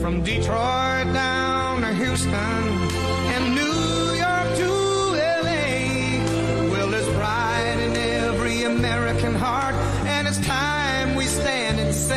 From Detroit down to Houston and New York to LA. Well, there's pride in every American heart, and it's time we stand and say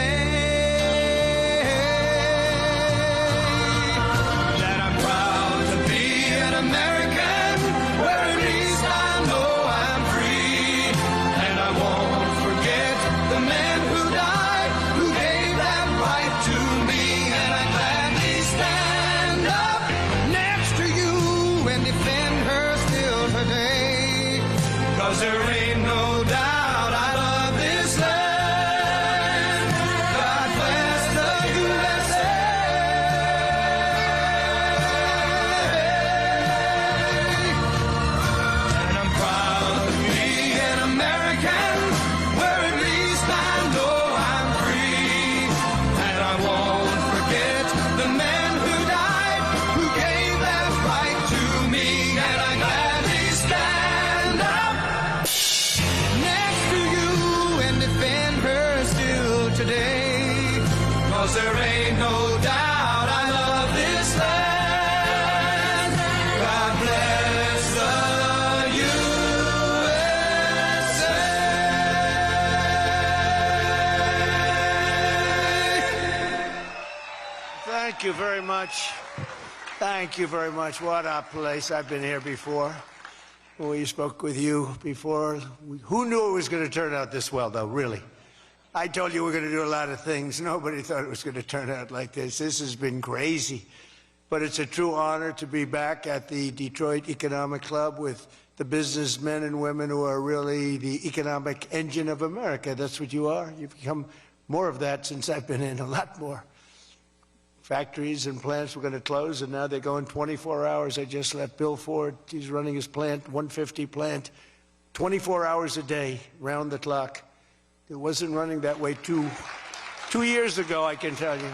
that I'm proud to be an American, where at least I know I'm free. And I won't forget the men who died, who gave that right to me. And I gladly stand up next to you and defend her still today. 'Cause there ain't no doubt I love this land. God bless the USA. And I'm proud to be an American, where at least I know I'm free. And I won't forget the men who died, who gave that right to me. And I gladly stand up next to you and defend her still today. 'Cause there ain't no doubt I love this land. God bless the USA. Thank you very much. Thank you very much. What a place. I've been here before. We spoke with you before. Who knew it was going to turn out this well, though, really? I told you we're going to do a lot of things. Nobody thought it was going to turn out like this. This has been crazy. But it's a true honor to be back at the Detroit Economic Club with the businessmen and women who are really the economic engine of America. That's what you are. You've become more of that since I've been in, a lot more. Factories and plants were going to close, and now they're going 24 hours. I just left Bill Ford. He's running his plant, 150 plant, 24 hours a day, round the clock. It wasn't running that way two years ago, I can tell you.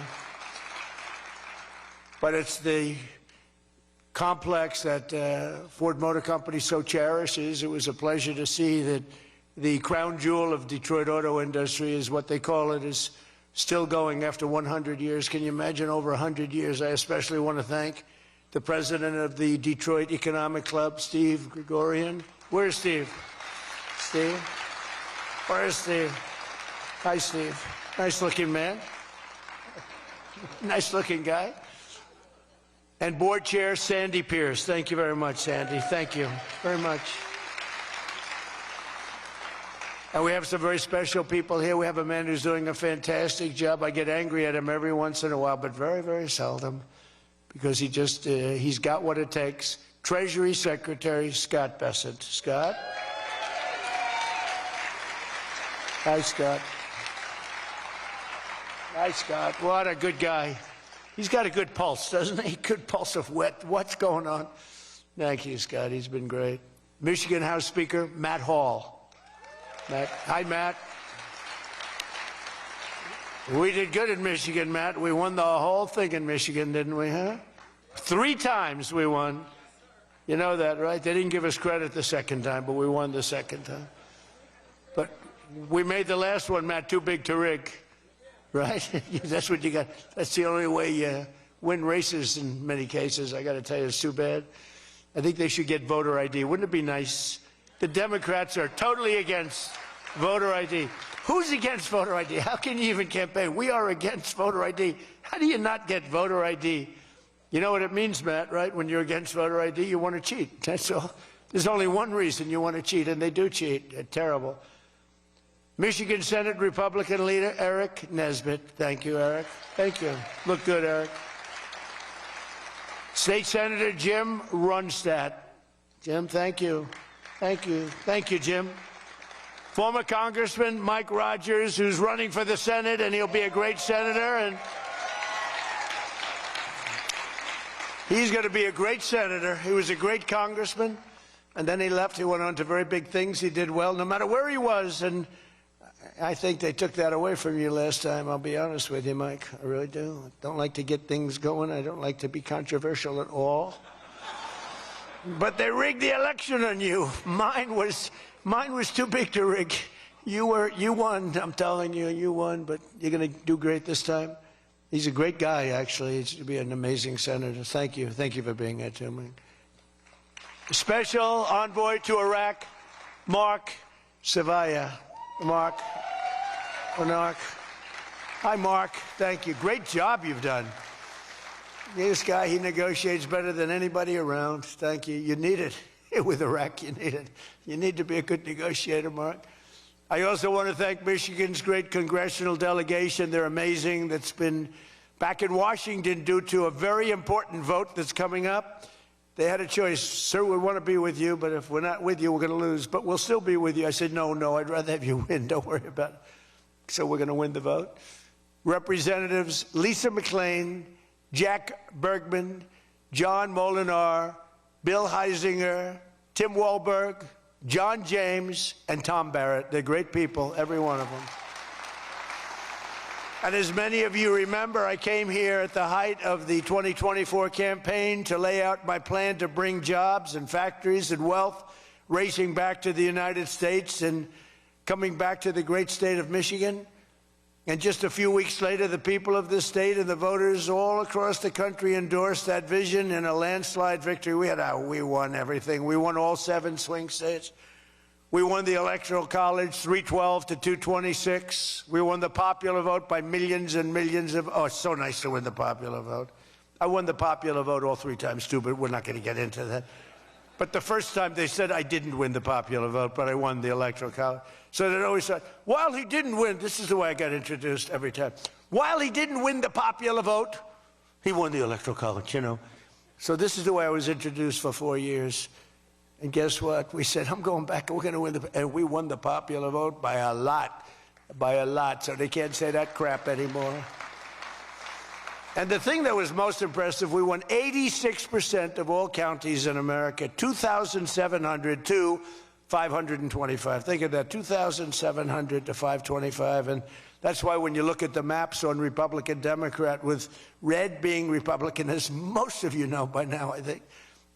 But it's the complex that Ford Motor Company so cherishes. It was a pleasure to see that the crown jewel of Detroit auto industry, is what they call it, is still going after 100 years. Can you imagine, over 100 years? I especially want to thank the president of the Detroit Economic Club, Steve Gregorian. Where's Steve? Steve? Where's Steve? Hi, Steve. Nice-looking man. Nice-looking guy. And board chair Sandy Pierce. Thank you very much, Sandy. Thank you very much. And we have some very special people here. We have a man who's doing a fantastic job. I get angry at him every once in a while, but very, very seldom, because he's got what it takes. Treasury Secretary Scott Bessent. Scott? Hi, Scott. Hi, Scott. What a good guy. He's got a good pulse, doesn't he? Good pulse of what's going on. Thank you, Scott. He's been great. Michigan House Speaker Matt Hall. Matt. Hi, Matt. We did good in Michigan, Matt. We won the whole thing in Michigan, didn't we, huh? 3 times we won. You know that, right? They didn't give us credit the second time, but we won the second time. But we made the last one, Matt, too big to rig, right? That's what you got. That's the only way you win races in many cases. I got to tell you, it's too bad. I think they should get voter ID. Wouldn't it be nice? The Democrats are totally against voter ID. Who's against voter ID? How can you even campaign? We are against voter ID. How do you not get voter ID? You know what it means, Matt, right? When you're against voter ID, you want to cheat. That's all. There's only one reason you want to cheat, and they do cheat. They're terrible. Michigan Senate Republican leader Eric Nesbitt. Thank you, Eric. Thank you. Look good, Eric. State Senator Jim Runstad. Jim, thank you. Thank you. Thank you, Jim. Former Congressman Mike Rogers, who's running for the Senate, and he'll be a great senator. And he's going to be a great senator. He was a great congressman, and then he left. He went on to very big things. He did well, no matter where he was. And I think they took that away from you last time. I'll be honest with you, Mike. I really do. I don't like to get things going. I don't like to be controversial at all. But they rigged the election on you. Mine was too big to rig. You won. I'm telling you, you won. But you're going to do great this time. He's a great guy, actually. He's to be an amazing senator. Thank you. Thank you for being here, Tim. Special envoy to Iraq, Mark Savaya. Mark. Hi, Mark. Thank you. Great job you've done. This guy, he negotiates better than anybody around. Thank you. You need it. With Iraq, you need it. You need to be a good negotiator, Mark. I also want to thank Michigan's great congressional delegation. They're amazing. That's been back in Washington due to a very important vote that's coming up. They had a choice. Sir, we want to be with you, but if we're not with you, we're going to lose. But we'll still be with you. I said, no, I'd rather have you win. Don't worry about it. So we're going to win the vote. Representatives Lisa McClain, Jack Bergman, John Molinar, Bill Heisinger, Tim Walberg, John James, and Tom Barrett. They're great people, every one of them. And as many of you remember, I came here at the height of the 2024 campaign to lay out my plan to bring jobs and factories and wealth racing back to the United States and coming back to the great state of Michigan. And just a few weeks later, the people of this state and the voters all across the country endorsed that vision in a landslide victory. We won everything. We won all 7 swing states. We won the Electoral College 312 to 226. We won the popular vote by millions and millions of... Oh, it's so nice to win the popular vote. I won the popular vote all 3 times, too, but we're not going to get into that. But the first time they said I didn't win the popular vote, but I won the Electoral College. So they always said, while he didn't win, this is the way I got introduced every time. While he didn't win the popular vote, he won the Electoral College, you know. So this is the way I was introduced for 4 years. And guess what? We said, I'm going back, we're going to win and we won the popular vote by a lot. So they can't say that crap anymore. And the thing that was most impressive, we won 86% of all counties in America, 2,700 to 525. Think of that, 2,700 to 525. And that's why when you look at the maps on Republican, Democrat, with red being Republican, as most of you know by now, I think,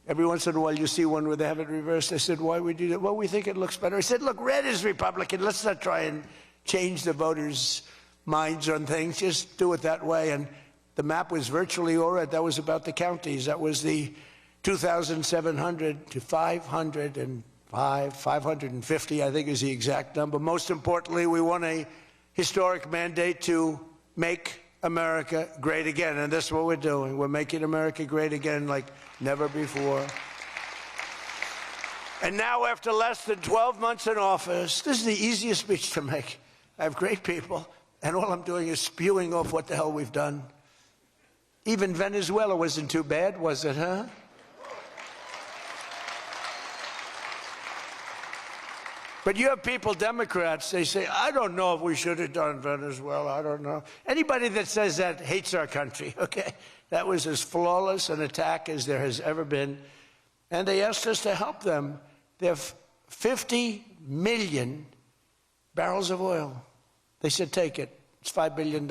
every once in a while you see one where they have it reversed. I said, why we do that? Well, we think it looks better. I said, look, red is Republican. Let's not try and change the voters' minds on things. Just do it that way. And the map was virtually all right. That was about the counties. That was the 2,700 to 550, I think is the exact number. Most importantly, we won a historic mandate to make America great again. And that's what we're doing. We're making America great again like never before. And now, after less than 12 months in office, this is the easiest speech to make. I have great people, and all I'm doing is spewing off what the hell we've done. Even Venezuela wasn't too bad, was it, huh? But you have people, Democrats, they say, I don't know if we should have done Venezuela, I don't know. Anybody that says that hates our country, okay? That was as flawless an attack as there has ever been. And they asked us to help them. They have 50 million barrels of oil. They said, take it. It's $5 billion.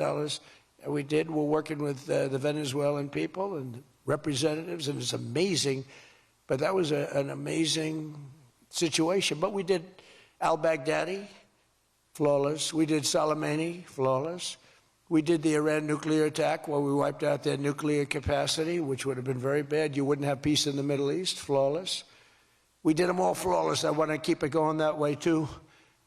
And we did. We're working with the Venezuelan people and representatives, and it's amazing. But that was an amazing situation. But we did al-Baghdadi, flawless. We did Soleimani, flawless. We did the Iran nuclear attack where we wiped out their nuclear capacity, which would have been very bad. You wouldn't have peace in the Middle East, flawless. We did them all flawless. I want to keep it going that way, too.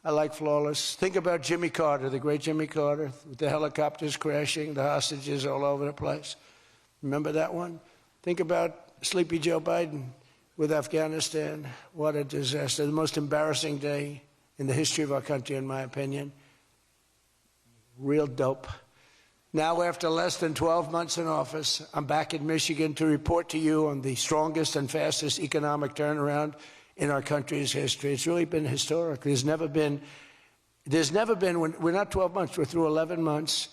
I like flawless. Think about Jimmy Carter, the great Jimmy Carter, with the helicopters crashing, the hostages all over the place. Remember that one? Think about Sleepy Joe Biden with Afghanistan. What a disaster. The most embarrassing day in the history of our country, in my opinion. Real dope. Now, after less than 12 months in office, I'm back in Michigan to report to you on the strongest and fastest economic turnaround in our country's history. It's really been historic. There's never been, when we're not 12 months, we're through 11 months.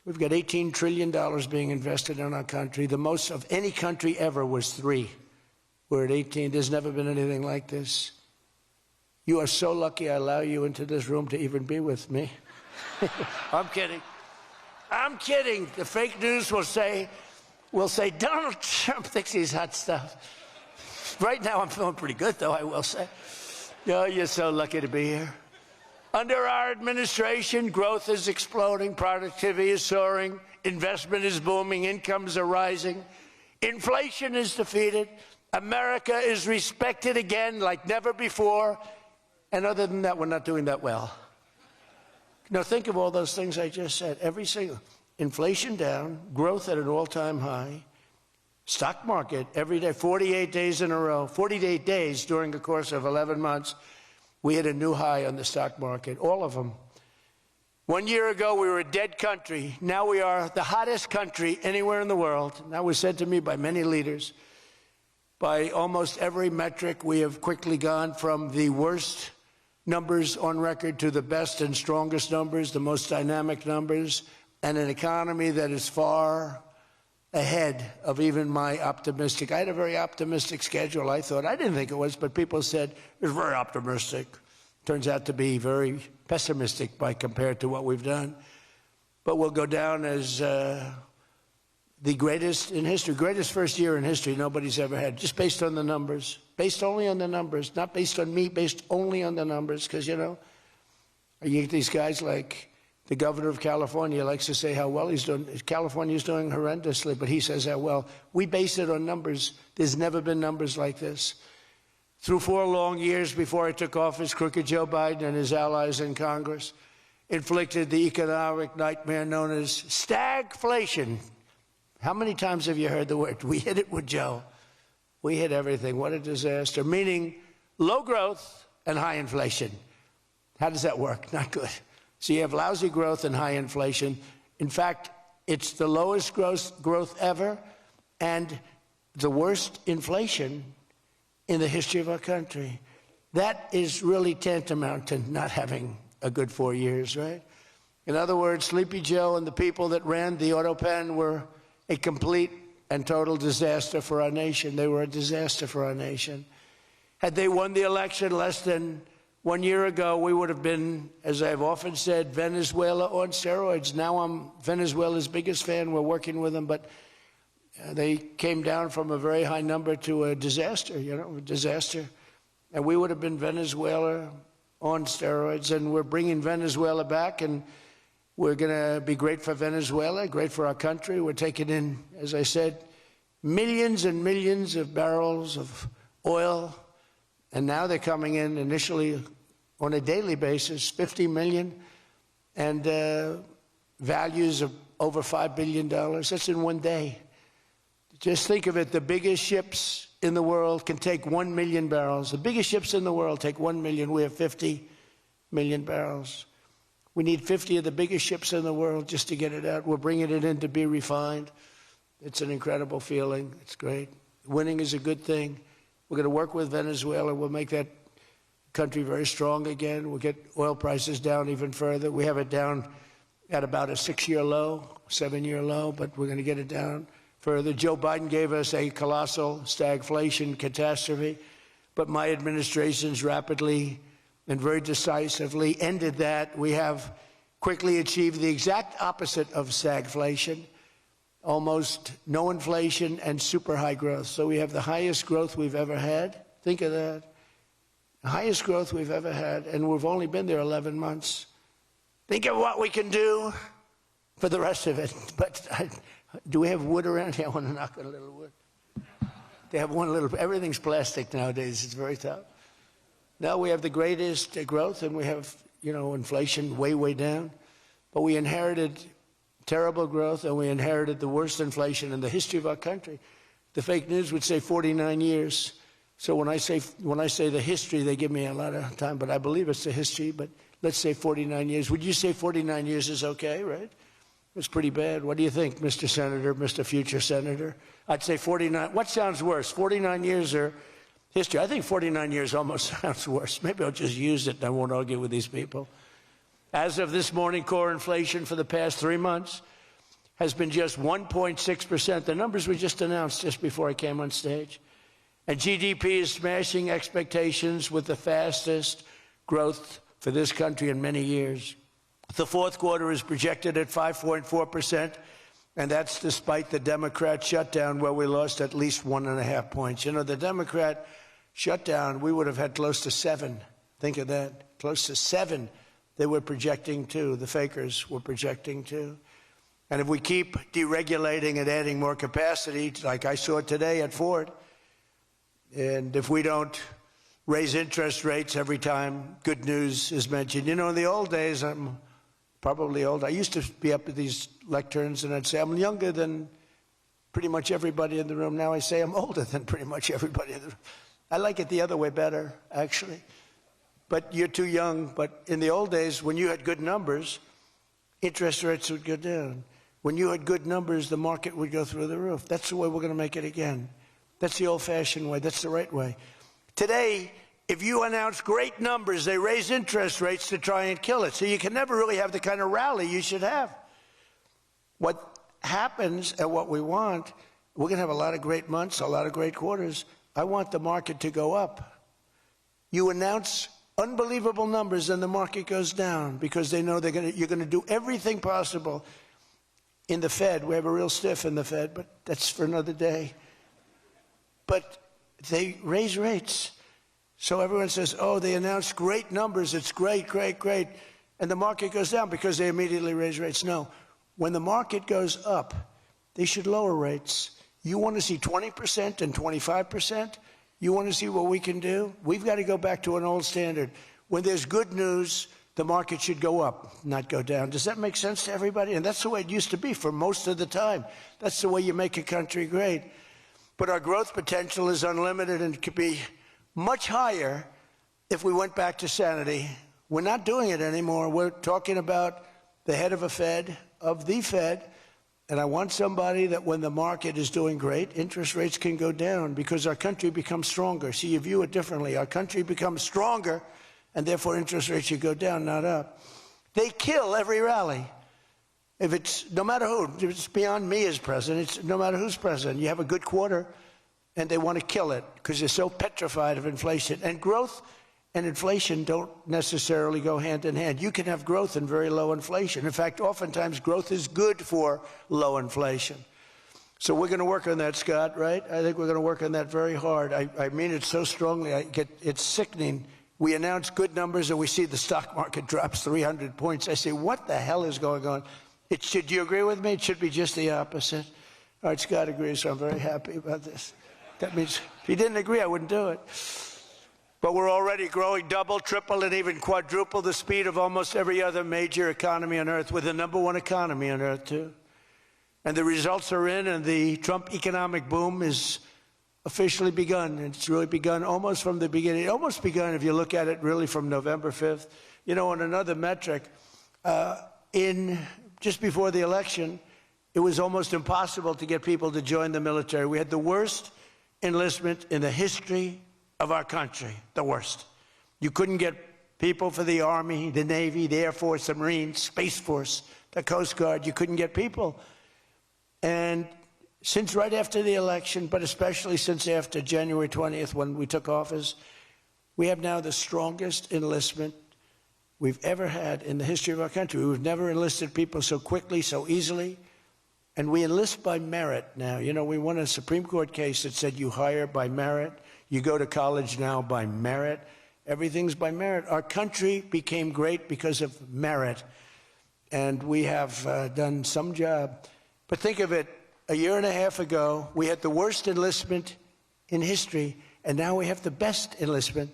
We've got $18 trillion being invested in our country. The most of any country ever was 3. We're at 18. There's never been anything like this. You are so lucky I allow you into this room to even be with me. I'm kidding. I'm kidding. The fake news will say Donald Trump thinks he's hot stuff. Right now, I'm feeling pretty good, though, I will say. Oh, you're so lucky to be here. Under our administration, growth is exploding, productivity is soaring, investment is booming, incomes are rising, inflation is defeated, America is respected again like never before, and other than that, we're not doing that well. Now think of all those things I just said. Every single, inflation down, growth at an all-time high, stock market every day, 48 days in a row, 48 days during the course of 11 months, we hit a new high on the stock market, all of them. 1 year ago, we were a dead country. Now we are the hottest country anywhere in the world. That was said to me by many leaders. By almost every metric, we have quickly gone from the worst numbers on record to the best and strongest numbers, the most dynamic numbers, and an economy that is far ahead of even my optimistic. I had a very optimistic schedule, I thought. I didn't think it was, but people said it was very optimistic. Turns out to be very pessimistic by compared to what we've done. But we'll go down as the greatest in history, greatest first year in history nobody's ever had, just based on the numbers, based only on the numbers, not based on me, based only on the numbers, because, you know, you get these guys like the governor of California likes to say how well he's doing. California's doing horrendously, but he says how well. We base it on numbers. There's never been numbers like this. Through 4 long years before I took office, crooked Joe Biden and his allies in Congress inflicted the economic nightmare known as stagflation. How many times have you heard the word? We hit it with Joe. We hit everything. What a disaster. Meaning low growth and high inflation. How does that work? Not good. So you have lousy growth and high inflation. In fact, it's the lowest growth ever and the worst inflation in the history of our country. That is really tantamount to not having a good 4 years, right? In other words, Sleepy Joe and the people that ran the auto pen were a complete and total disaster for our nation. They were a disaster for our nation. Had they won the election less than 1 year ago, we would have been, as I've often said, Venezuela on steroids. Now I'm Venezuela's biggest fan. We're working with them, but they came down from a very high number to a disaster, you know, a disaster. And we would have been Venezuela on steroids, and we're bringing Venezuela back, and we're going to be great for Venezuela, great for our country. We're taking in, as I said, millions and millions of barrels of oil, and now they're coming in initially on a daily basis, 50 million, and values of over $5 billion. That's in 1 day. Just think of it, the biggest ships in the world can take 1 million barrels. The biggest ships in the world take 1 million. We have 50 million barrels. We need 50 of the biggest ships in the world just to get it out. We're bringing it in to be refined. It's an incredible feeling. It's great. Winning is a good thing. We're going to work with Venezuela. We'll make that country very strong again. We'll get oil prices down even further. We have it down at about a 6-year low, 7-year low, but we're going to get it down further. Joe Biden gave us a colossal stagflation catastrophe, but my administration's rapidly and very decisively ended that. We have quickly achieved the exact opposite of stagflation, almost no inflation and super high growth. So we have the highest growth we've ever had. Think of that. The highest growth we've ever had, and we've only been there 11 months. Think of what we can do for the rest of it. But do we have wood around here? I want to knock on a little wood. They have one little, everything's plastic nowadays. It's very tough. Now we have the greatest growth, and we have, you know, inflation way, way down. But we inherited terrible growth, and we inherited the worst inflation in the history of our country. The fake news would say 49 years. So when I say the history, they give me a lot of time, but I believe it's the history. But let's say 49 years. Would you say 49 years is okay, right? It's pretty bad. What do you think, Mr. Senator, Mr. Future Senator? I'd say 49. What sounds worse, 49 years or history? I think 49 years almost sounds worse. Maybe I'll just use it and I won't argue with these people. As of this morning, core inflation for the past 3 months has been just 1.6%. The numbers were just announced just before I came on stage. And GDP is smashing expectations with the fastest growth for this country in many years. The fourth quarter is projected at 5.4%, and that's despite the Democrat shutdown where we lost at least 1.5 points. You know, the Democrat shutdown, we would have had close to 7. Think of that, close to 7 they were projecting to. The fakers were projecting to. And if we keep deregulating and adding more capacity, like I saw today at Ford, and if we don't raise interest rates every time good news is mentioned. You know, in the old days, I'm probably old, I used to be up at these lecterns and I'd say, I'm younger than pretty much everybody in the room. Now I say I'm older than pretty much everybody in the room. I like it the other way better, actually. But you're too young. But in the old days, when you had good numbers, interest rates would go down. When you had good numbers, the market would go through the roof. That's the way we're going to make it again. That's the old-fashioned way. That's the right way. Today, if you announce great numbers, they raise interest rates to try and kill it. So you can never really have the kind of rally you should have. What happens and what we want, we're going to have a lot of great months, a lot of great quarters. I want the market to go up. You announce unbelievable numbers and the market goes down because they know you're going to do everything possible. In the Fed, we have a real stiff in the Fed, but that's for another day. But they raise rates. So everyone says, oh, they announced great numbers. It's great, great, great. And the market goes down because they immediately raise rates. No. When the market goes up, they should lower rates. You want to see 20% and 25%? You want to see what we can do? We've got to go back to an old standard. When there's good news, the market should go up, not go down. Does that make sense to everybody? And that's the way it used to be for most of the time. That's the way you make a country great. But our growth potential is unlimited and could be much higher if we went back to sanity. We're not doing it anymore. We're talking about the head of the Fed, and I want somebody that when the market is doing great, interest rates can go down because our country becomes stronger. See, you view it differently. Our country becomes stronger, and therefore interest rates should go down, not up. They kill every rally. If it's, no matter who, if it's beyond me as president, it's no matter who's president. You have a good quarter, and they want to kill it because they're so petrified of inflation. And growth and inflation don't necessarily go hand in hand. You can have growth and very low inflation. In fact, oftentimes growth is good for low inflation. So we're going to work on that, Scott, right? I think we're going to work on that very hard. I mean it so strongly. It's sickening. We announce good numbers and we see the stock market drops 300 points. I say, what the hell is going on? Do you agree with me? It should be just the opposite. All right, Scott agrees, so I'm very happy about this. That means if he didn't agree, I wouldn't do it. But we're already growing double, triple, and even quadruple the speed of almost every other major economy on Earth. We're the #1 economy on Earth, too. And the results are in, and the Trump economic boom is officially begun. It's really begun almost from the beginning. Almost begun, if you look at it, really from November 5th. You know, on another metric, just before the election, it was almost impossible to get people to join the military. We had the worst enlistment in the history of our country, the worst. You couldn't get people for the Army, the Navy, the Air Force, the Marines, Space Force, the Coast Guard. You couldn't get people. And since right after the election, but especially since after January 20th when we took office, we have now the strongest enlistment we've ever had in the history of our country. We've never enlisted people so quickly, so easily. And we enlist by merit now. You know, we won a Supreme Court case that said you hire by merit. You go to college now by merit. Everything's by merit. Our country became great because of merit. And we have done some job. But think of it, a year and a half ago, we had the worst enlistment in history, and now we have the best enlistment.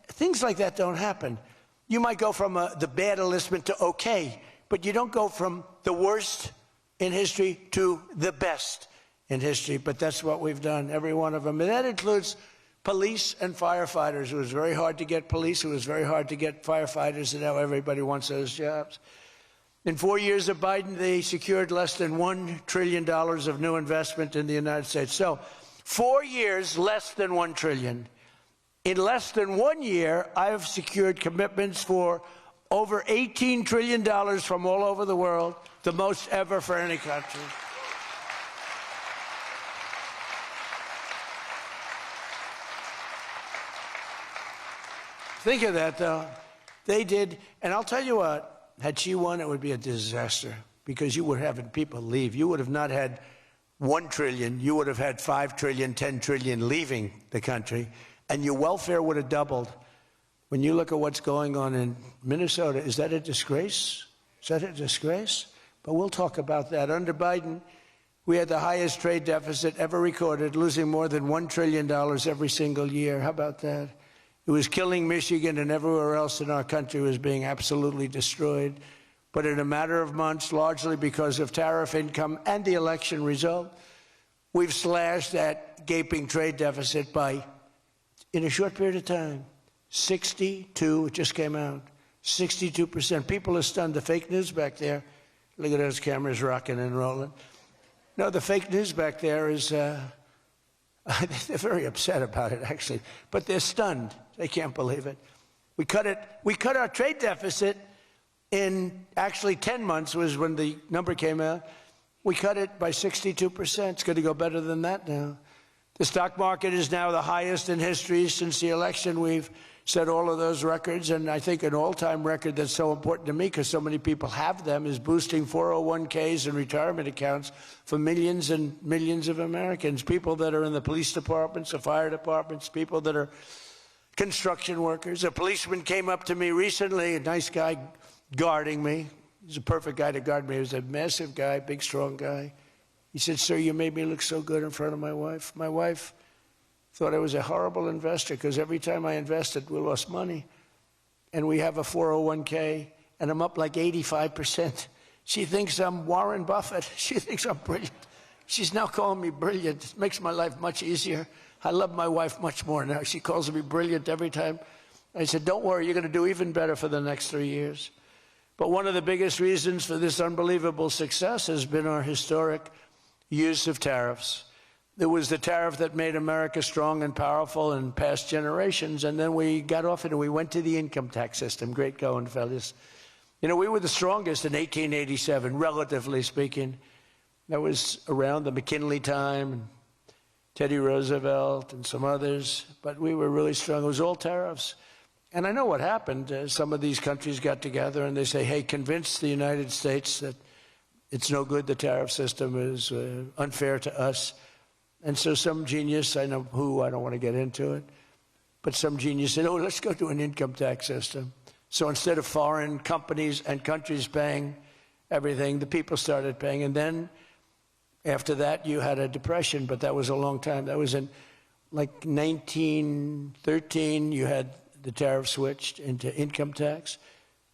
Things like that don't happen. You might go from the bad enlistment to okay, but you don't go from the worst in history to the best in history. But that's what we've done, every one of them. And that includes police and firefighters. It was very hard to get police. It was very hard to get firefighters, and now everybody wants those jobs. In 4 years of Biden, they secured less than $1 trillion of new investment in the United States. So 4 years, less than $1 trillion. In less than 1 year, I have secured commitments for over $18 trillion from all over the world, the most ever for any country. Think of that, though. They did, and I'll tell you what, had she won, it would be a disaster because you would have had people leave. You would have not had $1 trillion. You would have had 5 trillion, 10 trillion leaving the country, and your welfare would have doubled. When you look at what's going on in Minnesota, is that a disgrace? Is that a disgrace? But we'll talk about that. Under Biden, we had the highest trade deficit ever recorded, losing more than $1 trillion every single year. How about that? It was killing Michigan, and everywhere else in our country was being absolutely destroyed. But in a matter of months, largely because of tariff income and the election result, we've slashed that gaping trade deficit by, in a short period of time, 62, it just came out, 62%. People are stunned. The fake news back there, look at those cameras rocking and rolling. No, the fake news back there is, they're very upset about it, actually. But they're stunned. They can't believe it. We cut our trade deficit in actually 10 months was when the number came out. We cut it by 62%. It's going to go better than that now. The stock market is now the highest in history since the election. We've set all of those records, and I think an all-time record that's so important to me because so many people have them is boosting 401ks and retirement accounts for millions and millions of Americans, people that are in the police departments, the fire departments, people that are construction workers. A policeman came up to me recently, a nice guy guarding me. He's a perfect guy to guard me. He was a massive guy, big, strong guy. He said, "Sir, you made me look so good in front of my wife. My wife thought I was a horrible investor because every time I invested, we lost money. And we have a 401k, and I'm up like 85%. She thinks I'm Warren Buffett. She thinks I'm brilliant. She's now calling me brilliant. It makes my life much easier. I love my wife much more now. She calls me brilliant every time." I said, "Don't worry, you're going to do even better for the next 3 years." But one of the biggest reasons for this unbelievable success has been our historic use of tariffs. There was the tariff that made America strong and powerful in past generations, and then we got off it and we went to the income tax system. Great going, fellas. You know, we were the strongest in 1887, relatively speaking. That was around the McKinley time, and Teddy Roosevelt and some others, but we were really strong. It was all tariffs. And I know what happened. Some of these countries got together and they say, "Hey, convince the United States that it's no good, the tariff system is unfair to us." And so some genius, I know who, I don't want to get into it, but some genius said, "Oh, let's go to an income tax system." So instead of foreign companies and countries paying everything, the people started paying. And then after that, you had a depression, but that was a long time. That was in like 1913, you had the tariff switched into income tax.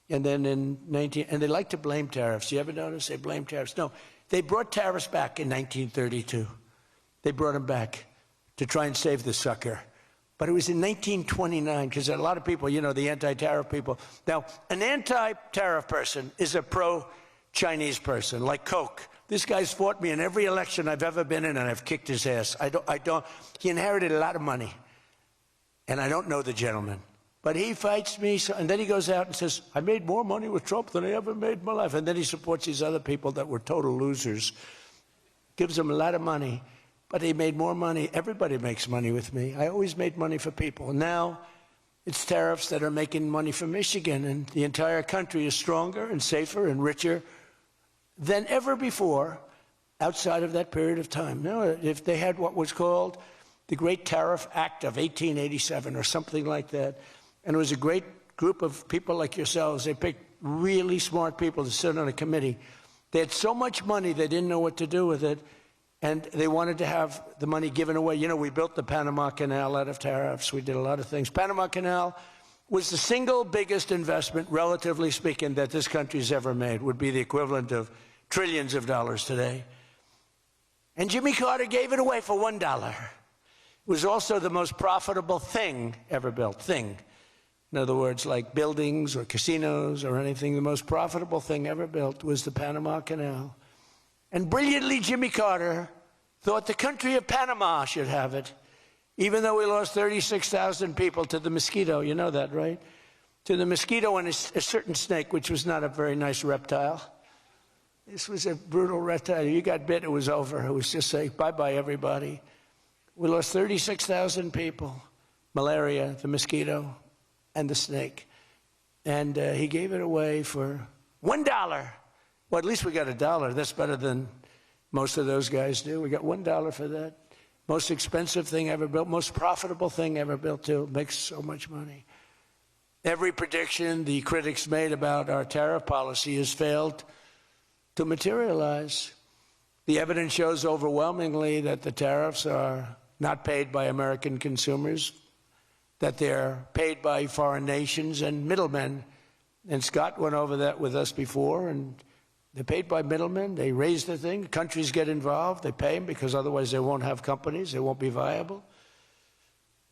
And then in and they like to blame tariffs. You ever notice they blame tariffs? No, they brought tariffs back in 1932. They brought them back to try and save the sucker. But it was in 1929, because a lot of people, you know, the anti-tariff people. Now, an anti-tariff person is a pro-Chinese person, like Coke. This guy's fought me in every election I've ever been in, and I've kicked his ass. He inherited a lot of money, and I don't know the gentleman. But he fights me, and then he goes out and says, "I made more money with Trump than I ever made in my life." And then he supports these other people that were total losers. Gives them a lot of money, but he made more money. Everybody makes money with me. I always made money for people. Now it's tariffs that are making money for Michigan, and the entire country is stronger and safer and richer than ever before outside of that period of time. Now, if they had what was called the Great Tariff Act of 1887 or something like that, and it was a great group of people like yourselves. They picked really smart people to sit on a committee. They had so much money, they didn't know what to do with it, and they wanted to have the money given away. You know, we built the Panama Canal out of tariffs. We did a lot of things. Panama Canal was the single biggest investment, relatively speaking, that this country's ever made. Would be the equivalent of trillions of dollars today. And Jimmy Carter gave it away for $1. It was also the most profitable thing ever built. Thing. In other words, like buildings or casinos or anything, the most profitable thing ever built was the Panama Canal. And brilliantly, Jimmy Carter thought the country of Panama should have it, even though we lost 36,000 people to the mosquito. You know that, right? To the mosquito and a certain snake, which was not a very nice reptile. This was a brutal reptile. You got bit, it was over. It was just say, bye-bye, everybody. We lost 36,000 people. Malaria, the mosquito, and the snake. And he gave it away for $1. Well, at least we got $1. That's better than most of those guys do. We got $1 for that. Most expensive thing ever built, most profitable thing ever built, too. Makes so much money. Every prediction the critics made about our tariff policy has failed to materialize. The evidence shows overwhelmingly that the tariffs are not paid by American consumers, that they're paid by foreign nations and middlemen. And Scott went over that with us before, and they're paid by middlemen. They raise the thing. Countries get involved. They pay them because otherwise they won't have companies. They won't be viable.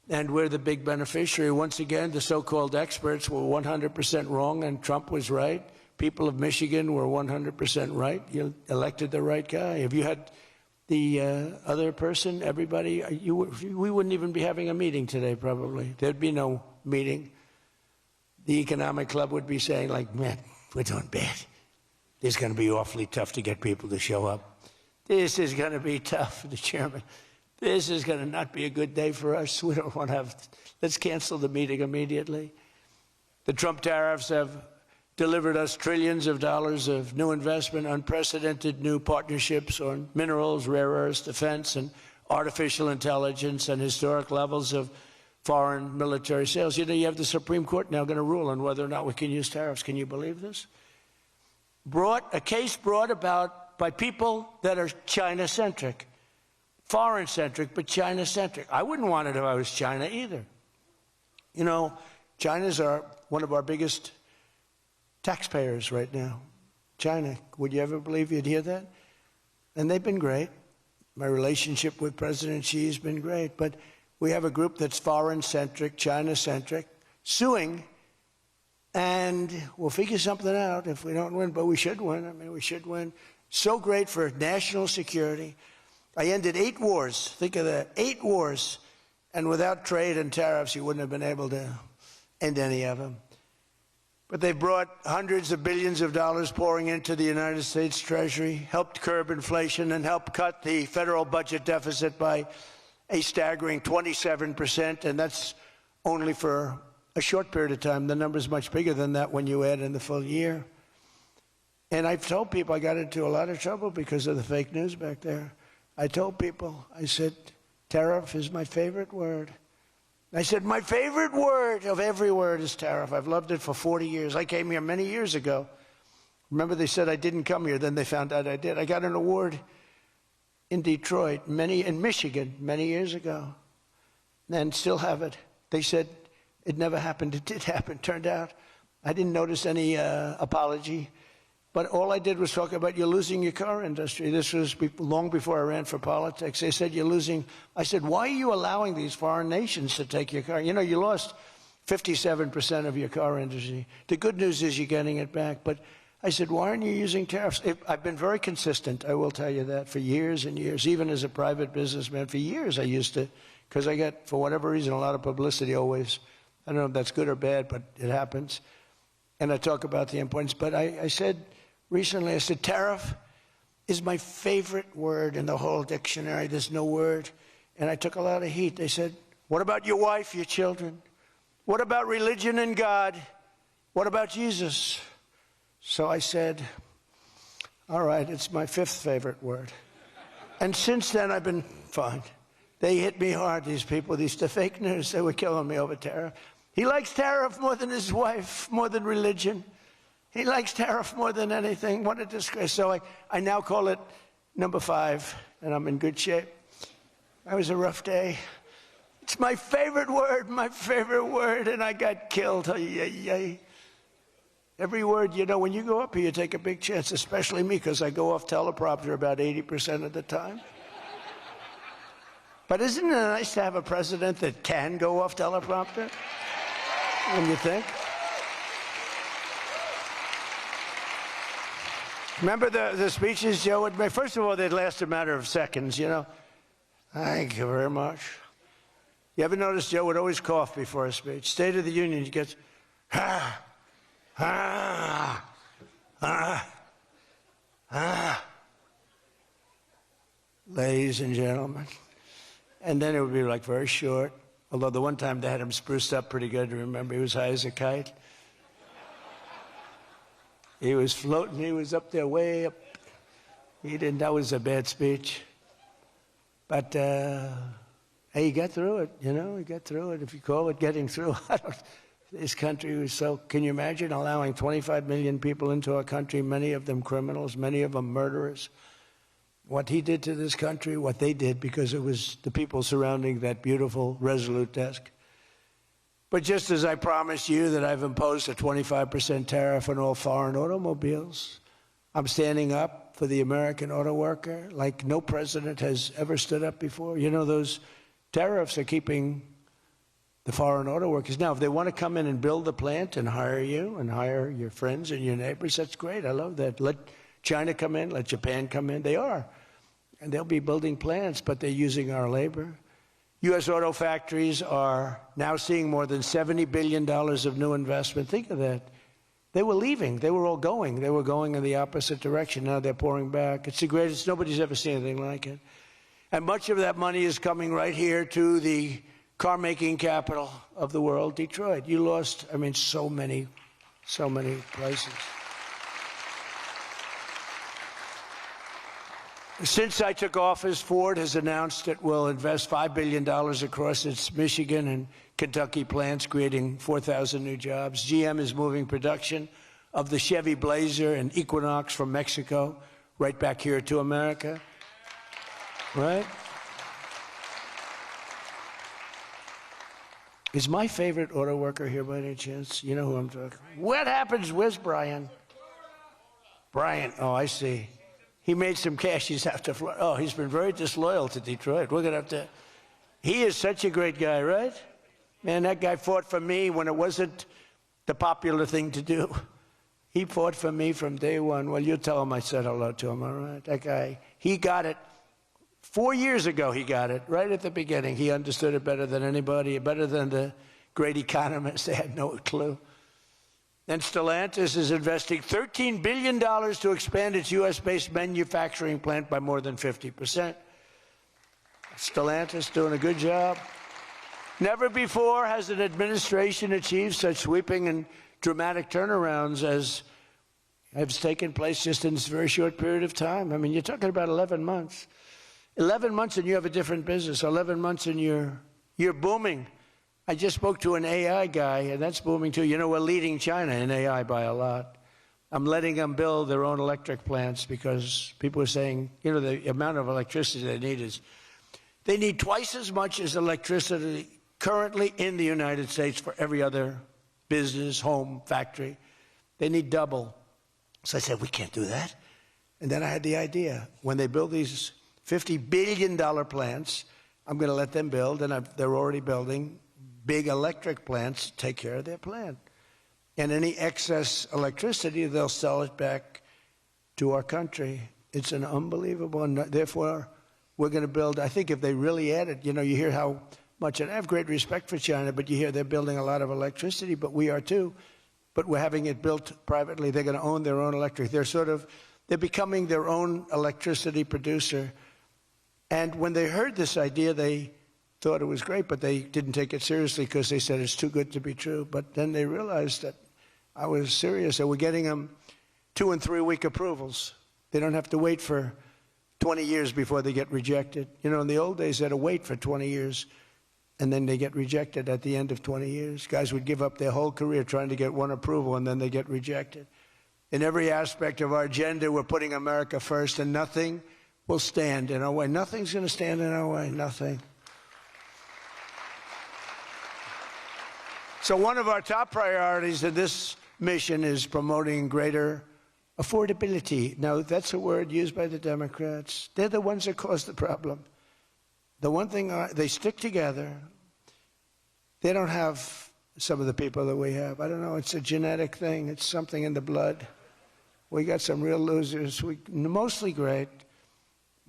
And we're the big beneficiary. Once again, the so-called experts were 100% wrong, and Trump was right. People of Michigan were 100% right. You elected the right guy. If you had the other person, everybody, we wouldn't even be having a meeting today, probably. There'd be no meeting. The economic club would be saying, like, man, we're doing bad. It's going to be awfully tough to get people to show up. This is going to be tough, the chairman. This is going to not be a good day for us. We don't want to have, let's cancel the meeting immediately. The Trump tariffs have delivered us trillions of dollars of new investment, unprecedented new partnerships on minerals, rare earths, defense, and artificial intelligence, and historic levels of foreign military sales. You know, you have the Supreme Court now going to rule on whether or not we can use tariffs. Can you believe this? A case brought about by people that are China-centric, foreign-centric, but China-centric. I wouldn't want it if I was China either. You know, China's one of our biggest taxpayers right now. China, would you ever believe you'd hear that? And they've been great. My relationship with President Xi has been great, but we have a group that's foreign-centric, China-centric, suing, and we'll figure something out if we don't win, but we should win. I mean, we should win. So great for national security. I ended 8 wars. Think of that, 8 wars. And without trade and tariffs, you wouldn't have been able to end any of them. But they brought hundreds of billions of dollars pouring into the United States Treasury, helped curb inflation, and helped cut the federal budget deficit by a staggering 27%, and that's only for a short period of time. The number's much bigger than that when you add in the full year. And I've told people I got into a lot of trouble because of the fake news back there. I told people, I said, tariff is my favorite word. I said, my favorite word of every word is tariff. I've loved it for 40 years. I came here many years ago. Remember, they said I didn't come here. Then they found out I did. I got an award in Detroit, in Michigan, many years ago, and still have it. They said it never happened. It did happen. Turned out I didn't notice any apology. But all I did was talk about you're losing your car industry. This was long before I ran for politics. They said you're losing. I said, why are you allowing these foreign nations to take your car? You know, you lost 57% of your car industry. The good news is you're getting it back. But I said, why aren't you using tariffs? I've been very consistent, I will tell you that, for years and years. Even as a private businessman, for years I used to, because I get, for whatever reason, a lot of publicity always. I don't know if that's good or bad, but it happens. And I talk about the importance. But I said, recently, I said, tariff is my favorite word in the whole dictionary. There's no word. And I took a lot of heat. They said, what about your wife, your children? What about religion and God? What about Jesus? So I said, all right, it's my 5th favorite word. And since then, I've been fine. They hit me hard, these people, the fake news. They were killing me over tariff. He likes tariff more than his wife, more than religion. He likes tariff more than anything. What a disgrace. So I now call it number 5, and I'm in good shape. That was a rough day. It's my favorite word, and I got killed. Every word, you know, when you go up here, you take a big chance, especially me, because I go off teleprompter about 80% of the time. But isn't it nice to have a president that can go off teleprompter? When you think? Remember the speeches Joe would make? First of all, they'd last a matter of seconds, you know. Thank you very much. You ever notice Joe would always cough before a speech? State of the Union, he gets, ladies and gentlemen. And then it would be like very short. Although the one time they had him spruced up pretty good, remember, he was high as a kite. He was floating, he was up there way up. That was a bad speech. But, hey, he got through it, you know, he got through it. If you call it getting through, This country was so, can you imagine allowing 25 million people into our country, many of them criminals, many of them murderers? What he did to this country, what they did, because it was the people surrounding that beautiful, resolute desk. But just as I promised you that I've imposed a 25% tariff on all foreign automobiles, I'm standing up for the American auto worker like no president has ever stood up before. You know, those tariffs are keeping the foreign auto workers. Now, if they want to come in and build a plant and hire you and hire your friends and your neighbors, that's great. I love that. Let China come in, let Japan come in. They are. And they'll be building plants, but they're using our labor. U.S. auto factories are now seeing more than $70 billion of new investment. Think of that. They were leaving. They were all going. They were going in the opposite direction. Now they're pouring back. It's the greatest. Nobody's ever seen anything like it. And much of that money is coming right here to the car-making capital of the world, Detroit. You lost, I mean, so many places. Since I took office, Ford has announced it will invest $5 billion across its Michigan and Kentucky plants, creating 4,000 new jobs. GM is moving production of the Chevy Blazer and Equinox from Mexico right back here to America. Right? Is my favorite auto worker here by any chance? You know who I'm talking about? What happens? Where's Brian? Brian, oh, I see. He made some cash. He's out to Florida. Oh, he's been very disloyal to Detroit. We're going to have to... He is such a great guy, right? Man, that guy fought for me when it wasn't the popular thing to do. He fought for me from day one. Well, you tell him I said hello to him, all right? That guy, he got it. 4 years ago, he got it, right at the beginning. He understood it better than anybody, better than the great economists. They had no clue. And Stellantis is investing $13 billion to expand its U.S.-based manufacturing plant by more than 50%. Stellantis doing a good job. Never before has an administration achieved such sweeping and dramatic turnarounds as has taken place just in this very short period of time. I mean, you're talking about 11 months. 11 months and you have a different business. 11 months and you're booming. I just spoke to an AI guy, and that's booming too. You know, we're leading China in AI by a lot. I'm letting them build their own electric plants because people are saying, you know, the amount of electricity they need is, they need twice as much as electricity currently in the United States for every other business, home, factory. They need double. So I said, we can't do that. And then I had the idea. When they build these $50 billion plants, I'm going to let them build, and they're already building big electric plants to take care of their plant. And any excess electricity, they'll sell it back to our country. It's an unbelievable, and therefore, we're going to build, I think if they really added, you know, you hear how much, and I have great respect for China, but you hear they're building a lot of electricity, but we are too. But we're having it built privately. They're going to own their own electric. They're becoming their own electricity producer. And when they heard this idea, they thought it was great, but they didn't take it seriously because they said it's too good to be true. But then they realized that I was serious. So we're getting them 2- and 3-week approvals. They don't have to wait for 20 years before they get rejected. You know, in the old days, they had to wait for 20 years, and then they get rejected at the end of 20 years. Guys would give up their whole career trying to get one approval, and then they get rejected. In every aspect of our agenda, we're putting America first, and nothing will stand in our way. Nothing's going to stand in our way, nothing. So one of our top priorities in this mission is promoting greater affordability. Now, that's a word used by the Democrats. They're the ones that cause the problem. The one thing, they stick together. They don't have some of the people that we have. I don't know, it's a genetic thing. It's something in the blood. We got some real losers, mostly great.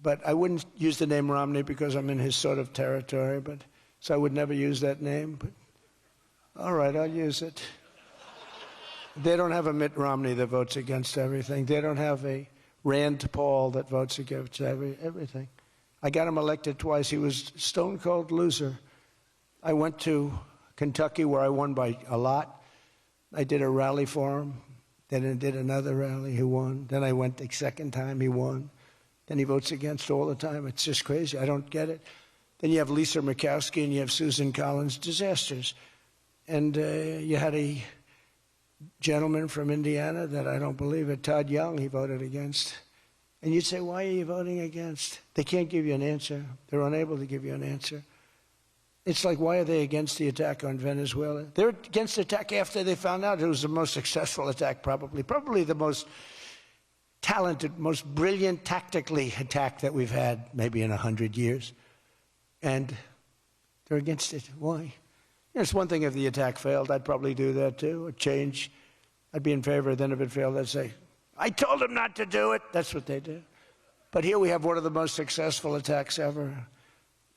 But I wouldn't use the name Romney because I'm in his sort of territory, so I would never use that name. But all right, I'll use it. They don't have a Mitt Romney that votes against everything. They don't have a Rand Paul that votes against everything. I got him elected twice. He was a stone-cold loser. I went to Kentucky where I won by a lot. I did a rally for him. Then I did another rally. He won. Then I went the second time. He won. Then he votes against all the time. It's just crazy. I don't get it. Then you have Lisa Murkowski and you have Susan Collins. Disasters. And you had a gentleman from Indiana that I don't believe it, Todd Young, he voted against. And you'd say, why are you voting against? They can't give you an answer. They're unable to give you an answer. It's like, why are they against the attack on Venezuela? They're against the attack after they found out it was the most successful attack, probably the most talented, most brilliant tactically attack that we've had maybe in 100 years. And they're against it. Why? It's one thing if the attack failed. I'd probably do that too, or change. I'd be in favor. Then if it failed, I'd say, I told them not to do it. That's what they do. But here we have one of the most successful attacks ever,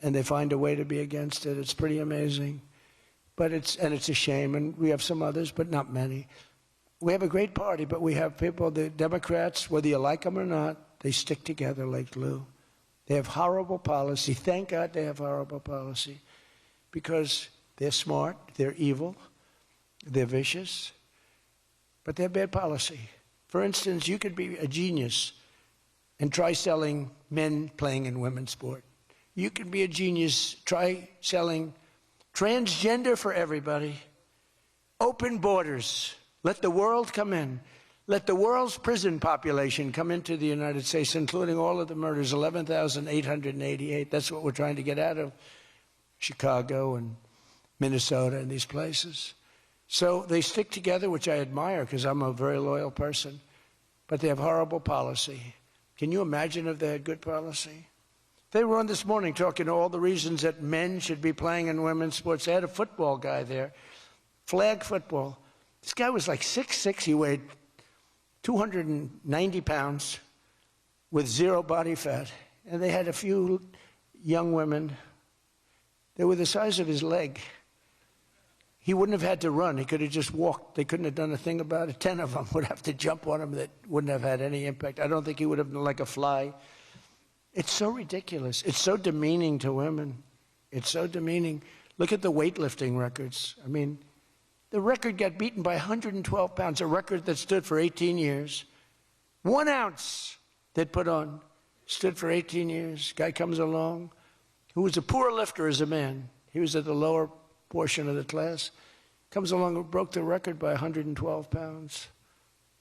and they find a way to be against it. It's pretty amazing. But it's a shame, and we have some others, but not many. We have a great party, but we have people, the Democrats, whether you like them or not, they stick together like glue. They have horrible policy. Thank God they have horrible policy, because they're smart, they're evil, they're vicious, but they have bad policy. For instance, you could be a genius and try selling men playing in women's sport. You could be a genius, try selling transgender for everybody, open borders, let the world come in, let the world's prison population come into the United States, including all of the murders, 11,888. That's what we're trying to get out of Chicago and Minnesota and these places. So they stick together, which I admire because I'm a very loyal person, but they have horrible policy. Can you imagine if they had good policy? They were on this morning talking all the reasons that men should be playing in women's sports. They had a football guy there, flag football. This guy was like 6'6", he weighed 290 pounds with zero body fat. And they had a few young women. They were the size of his leg. He wouldn't have had to run. He could have just walked. They couldn't have done a thing about it. 10 of them would have to jump on him that wouldn't have had any impact. I don't think he would have been like a fly. It's so ridiculous. It's so demeaning to women. It's so demeaning. Look at the weightlifting records. I mean, the record got beaten by 112 pounds, a record that stood for 18 years. 1 ounce they'd put on stood for 18 years. Guy comes along who was a poor lifter as a man. He was at the lower portion of the class, comes along and broke the record by 112 pounds.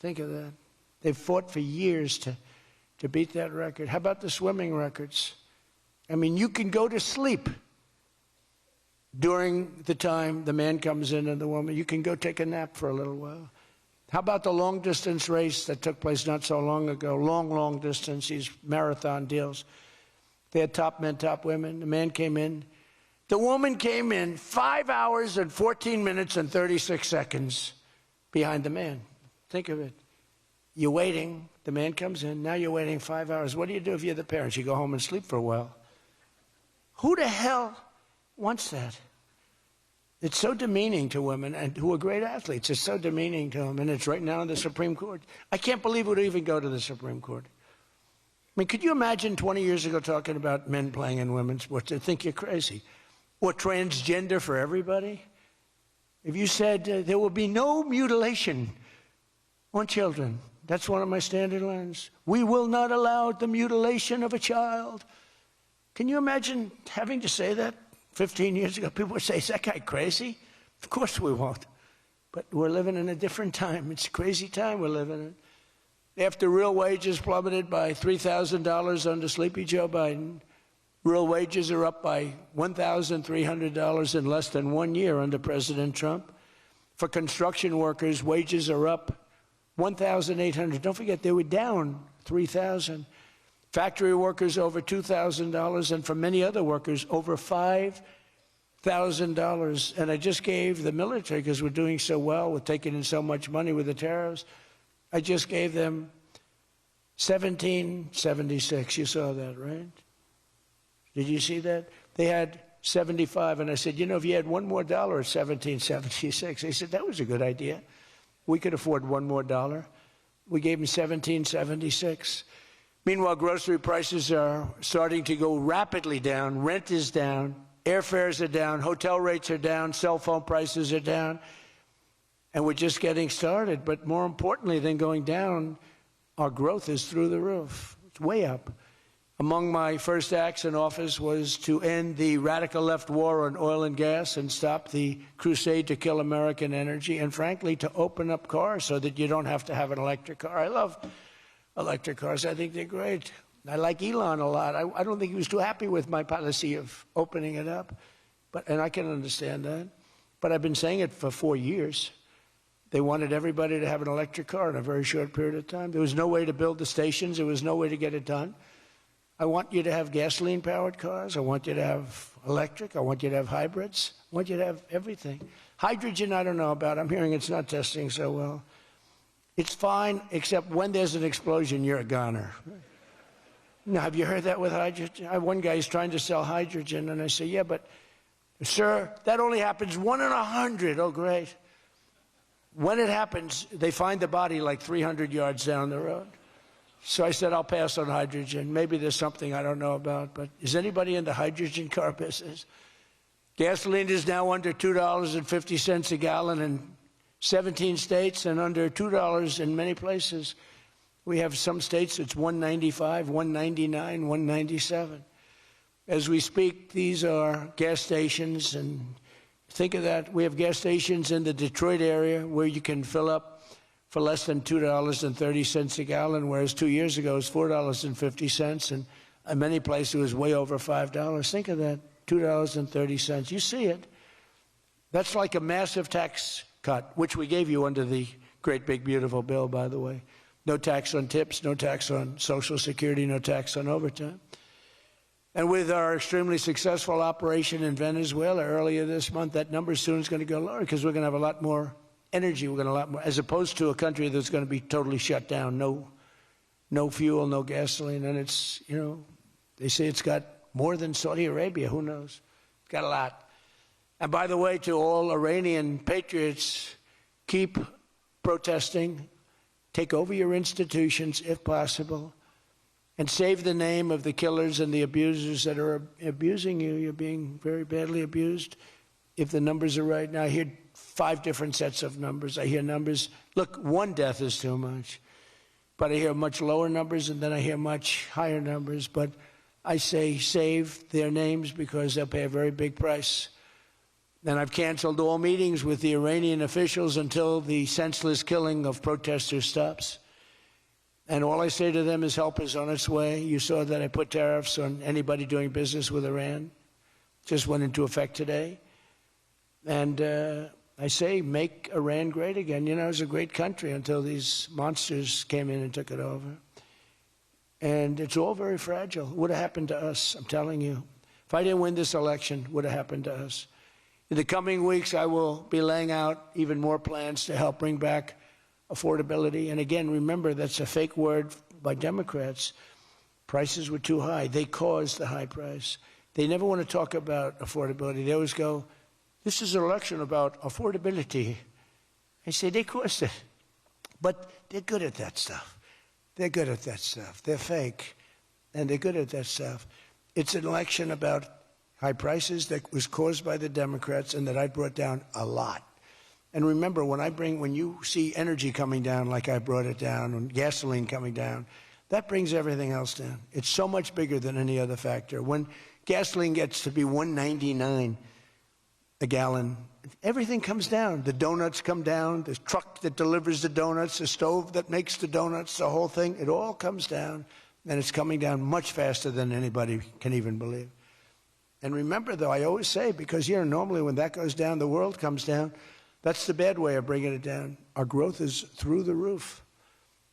Think of that. They've fought for years to beat that record. How about the swimming records? I mean, you can go to sleep during the time the man comes in and the woman. You can go take a nap for a little while. How about the long-distance race that took place not so long ago? Long distance, these marathon deals. They had top men, top women. The man came in. The woman came in 5 hours and 14 minutes and 36 seconds behind the man. Think of it. You're waiting. The man comes in. Now you're waiting 5 hours. What do you do if you're the parents? You go home and sleep for a while. Who the hell wants that? It's so demeaning to women, and who are great athletes. It's so demeaning to them, and it's right now in the Supreme Court. I can't believe it would even go to the Supreme Court. I mean, could you imagine 20 years ago talking about men playing in women's sports? They'd think you're crazy. Or transgender for everybody? If you said there will be no mutilation on children, that's one of my standing lines. We will not allow the mutilation of a child. Can you imagine having to say that 15 years ago? People would say, is that guy crazy? Of course we won't. But we're living in a different time. It's a crazy time we're living in. After real wages plummeted by $3,000 under Sleepy Joe Biden, real wages are up by $1,300 in less than 1 year under President Trump. For construction workers, wages are up $1,800. Don't forget, they were down $3,000. Factory workers over $2,000, and for many other workers, over $5,000. And I just gave the military, because we're doing so well with taking in so much money with the tariffs, I just gave them $1,776. You saw that, right? Did you see that? They had 75, and I said, you know, if you had $1 more, $1,776. They said, that was a good idea. We could afford $1 more. We gave them $1,776. Meanwhile, grocery prices are starting to go rapidly down. Rent is down. Airfares are down. Hotel rates are down. Cell phone prices are down. And we're just getting started. But more importantly than going down, our growth is through the roof. It's way up. Among my first acts in office was to end the radical left war on oil and gas and stop the crusade to kill American energy, and frankly, to open up cars so that you don't have to have an electric car. I love electric cars. I think they're great. I like Elon a lot. I don't think he was too happy with my policy of opening it up, and I can understand that. But I've been saying it for 4 years. They wanted everybody to have an electric car in a very short period of time. There was no way to build the stations. There was no way to get it done. I want you to have gasoline-powered cars. I want you to have electric. I want you to have hybrids. I want you to have everything. Hydrogen, I don't know about. I'm hearing it's not testing so well. It's fine, except when there's an explosion, you're a goner. Now, have you heard that with hydrogen? One guy is trying to sell hydrogen, and I say, yeah, but, sir, that only happens 1 in 100. Oh, great. When it happens, they find the body like 300 yards down the road. So I said, I'll pass on hydrogen. Maybe there's something I don't know about, but is anybody in the hydrogen car business? Gasoline is now under $2.50 a gallon in 17 states and under $2 in many places. We have some states it's $1.95, $1.99, $1.97. As we speak, these are gas stations, and think of that. We have gas stations in the Detroit area where you can fill up for less than $2.30 a gallon, whereas 2 years ago it was $4.50, and in many places it was way over $5. Think of that, $2.30. You see it. That's like a massive tax cut, which we gave you under the great big beautiful bill, by the way. No tax on tips, no tax on Social Security, no tax on overtime. And with our extremely successful operation in Venezuela earlier this month, that number soon is going to go lower because we're going to have a lot more energy. We're going to have a lot more, as opposed to a country that's going to be totally shut down. No fuel, no gasoline. And it's, you know, they say it's got more than Saudi Arabia. Who knows? It's got a lot. And by the way, to all Iranian patriots, keep protesting. Take over your institutions if possible. And save the name of the killers and the abusers that are abusing you. You're being very badly abused. If the numbers are right now, I hear 5 different sets of numbers. I hear numbers, look, 1 death is too much. But I hear much lower numbers, and then I hear much higher numbers. But I say save their names because they'll pay a very big price. And I've canceled all meetings with the Iranian officials until the senseless killing of protesters stops. And all I say to them is help is on its way. You saw that I put tariffs on anybody doing business with Iran. Just went into effect today. And I say make Iran great again. You know, it was a great country until these monsters came in and took it over. And it's all very fragile. It would have happened to us, I'm telling you. If I didn't win this election, it would have happened to us. In the coming weeks, I will be laying out even more plans to help bring back affordability. And again, remember, that's a fake word by Democrats. Prices were too high. They caused the high price. They never want to talk about affordability. They always go, this is an election about affordability. I say, they caused it. But they're good at that stuff. They're good at that stuff. They're fake, and they're good at that stuff. It's an election about high prices that was caused by the Democrats and that I brought down a lot. And remember, when you see energy coming down like I brought it down, and gasoline coming down, that brings everything else down. It's so much bigger than any other factor. When gasoline gets to be $1.99 a gallon, everything comes down. The donuts come down, the truck that delivers the donuts, the stove that makes the donuts, the whole thing, it all comes down, and it's coming down much faster than anybody can even believe. And remember, though, I always say, because, you know, normally when that goes down, the world comes down. That's the bad way of bringing it down. Our growth is through the roof.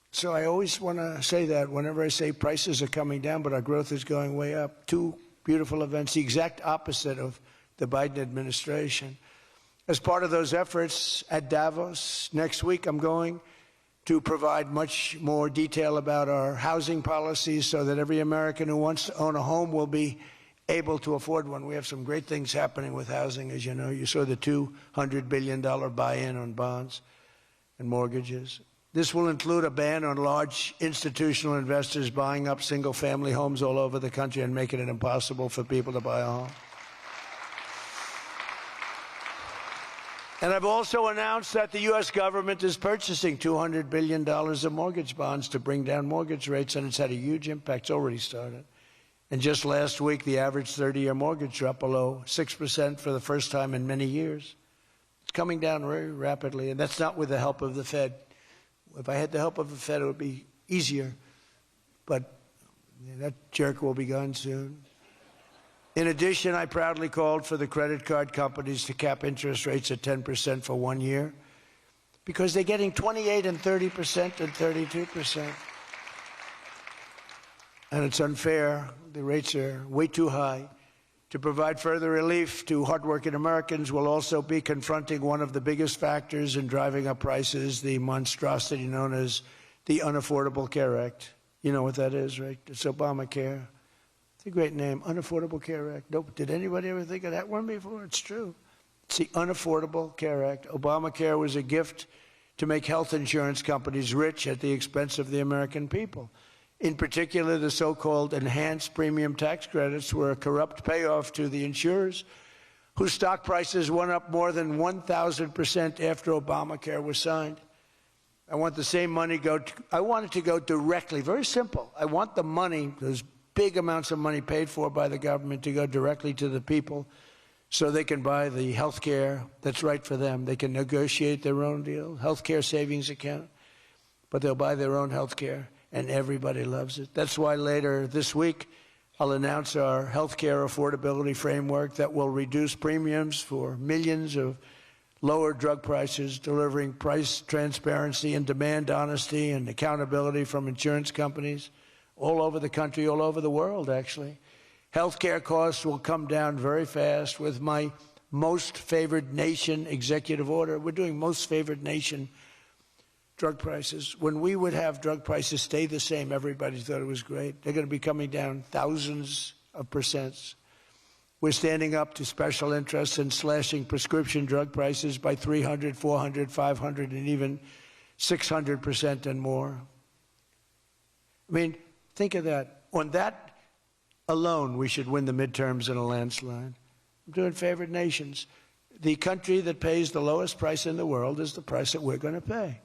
So I always want to say that whenever I say prices are coming down, but our growth is going way up. 2 beautiful events, the exact opposite of the Biden administration. As part of those efforts at Davos, next week I'm going to provide much more detail about our housing policies so that every American who wants to own a home will be able to afford one. We have some great things happening with housing, as you know. You saw the $200 billion buy-in on bonds and mortgages. This will include a ban on large institutional investors buying up single-family homes all over the country and making it impossible for people to buy a home. And I've also announced that the U.S. government is purchasing $200 billion of mortgage bonds to bring down mortgage rates, and it's had a huge impact. It's already started. And just last week, the average 30-year mortgage dropped below 6% for the first time in many years. It's coming down very rapidly, and that's not with the help of the Fed. If I had the help of the Fed, it would be easier. But that jerk will be gone soon. In addition, I proudly called for the credit card companies to cap interest rates at 10% for 1 year, because they're getting 28 and 30% and 32%. And it's unfair. The rates are way too high. To provide further relief to hardworking Americans, we'll also be confronting one of the biggest factors in driving up prices, the monstrosity known as the Unaffordable Care Act. You know what that is, right? It's Obamacare. It's a great name, Unaffordable Care Act. Nope. Did anybody ever think of that one before? It's true. It's the Unaffordable Care Act. Obamacare was a gift to make health insurance companies rich at the expense of the American people. In particular, the so-called enhanced premium tax credits were a corrupt payoff to the insurers, whose stock prices went up more than 1,000% after Obamacare was signed. I want the same money I want it to go directly, very simple. I want the money, those big amounts of money paid for by the government, to go directly to the people so they can buy the health care that's right for them. They can negotiate their own deal, health care savings account, but they'll buy their own health care. And everybody loves it. That's why later this week, I'll announce our healthcare affordability framework that will reduce premiums for millions of lower drug prices, delivering price transparency and demand honesty and accountability from insurance companies all over the country, all over the world, actually. Healthcare costs will come down very fast with my most favored nation executive order. We're doing most favored nation drug prices. When we would have drug prices stay the same, everybody thought it was great. They're going to be coming down thousands of percents. We're standing up to special interests and slashing prescription drug prices by 300, 400, 500, and even 600% and more. I mean, think of that. On that alone, we should win the midterms in a landslide. I'm doing favored nations. The country that pays the lowest price in the world is the price that we're going to pay.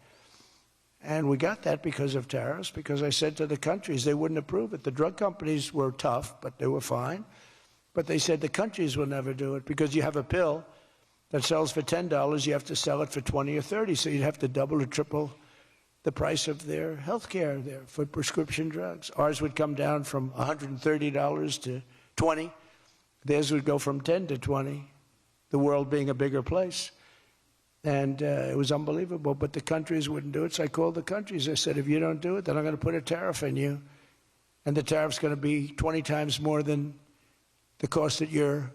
And we got that because of tariffs, because I said to the countries they wouldn't approve it. The drug companies were tough, but they were fine. But they said the countries will never do it because you have a pill that sells for $10, you have to sell it for 20 or 30, so you'd have to double or triple the price of their health care there for prescription drugs. Ours would come down from $130 to $20. Theirs would go from 10 to 20, the world being a bigger place. And it was unbelievable, but the countries wouldn't do it. So I called the countries. I said, if you don't do it, then I'm going to put a tariff on you. And the tariff's going to be 20 times more than the cost that you're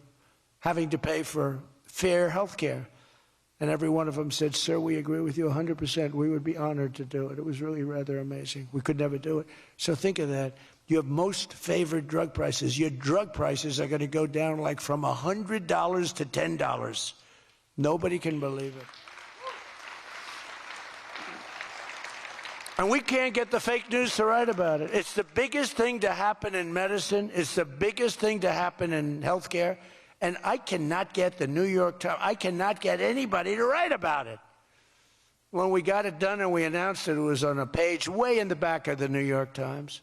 having to pay for fair health care. And every one of them said, sir, we agree with you 100%. We would be honored to do it. It was really rather amazing. We could never do it. So think of that. You have most favored drug prices. Your drug prices are going to go down like from $100 to $10. Nobody can believe it. And we can't get the fake news to write about it. It's the biggest thing to happen in medicine. It's the biggest thing to happen in healthcare. And I cannot get the New York Times, I cannot get anybody to write about it. When we got it done and we announced it, it was on a page way in the back of the New York Times.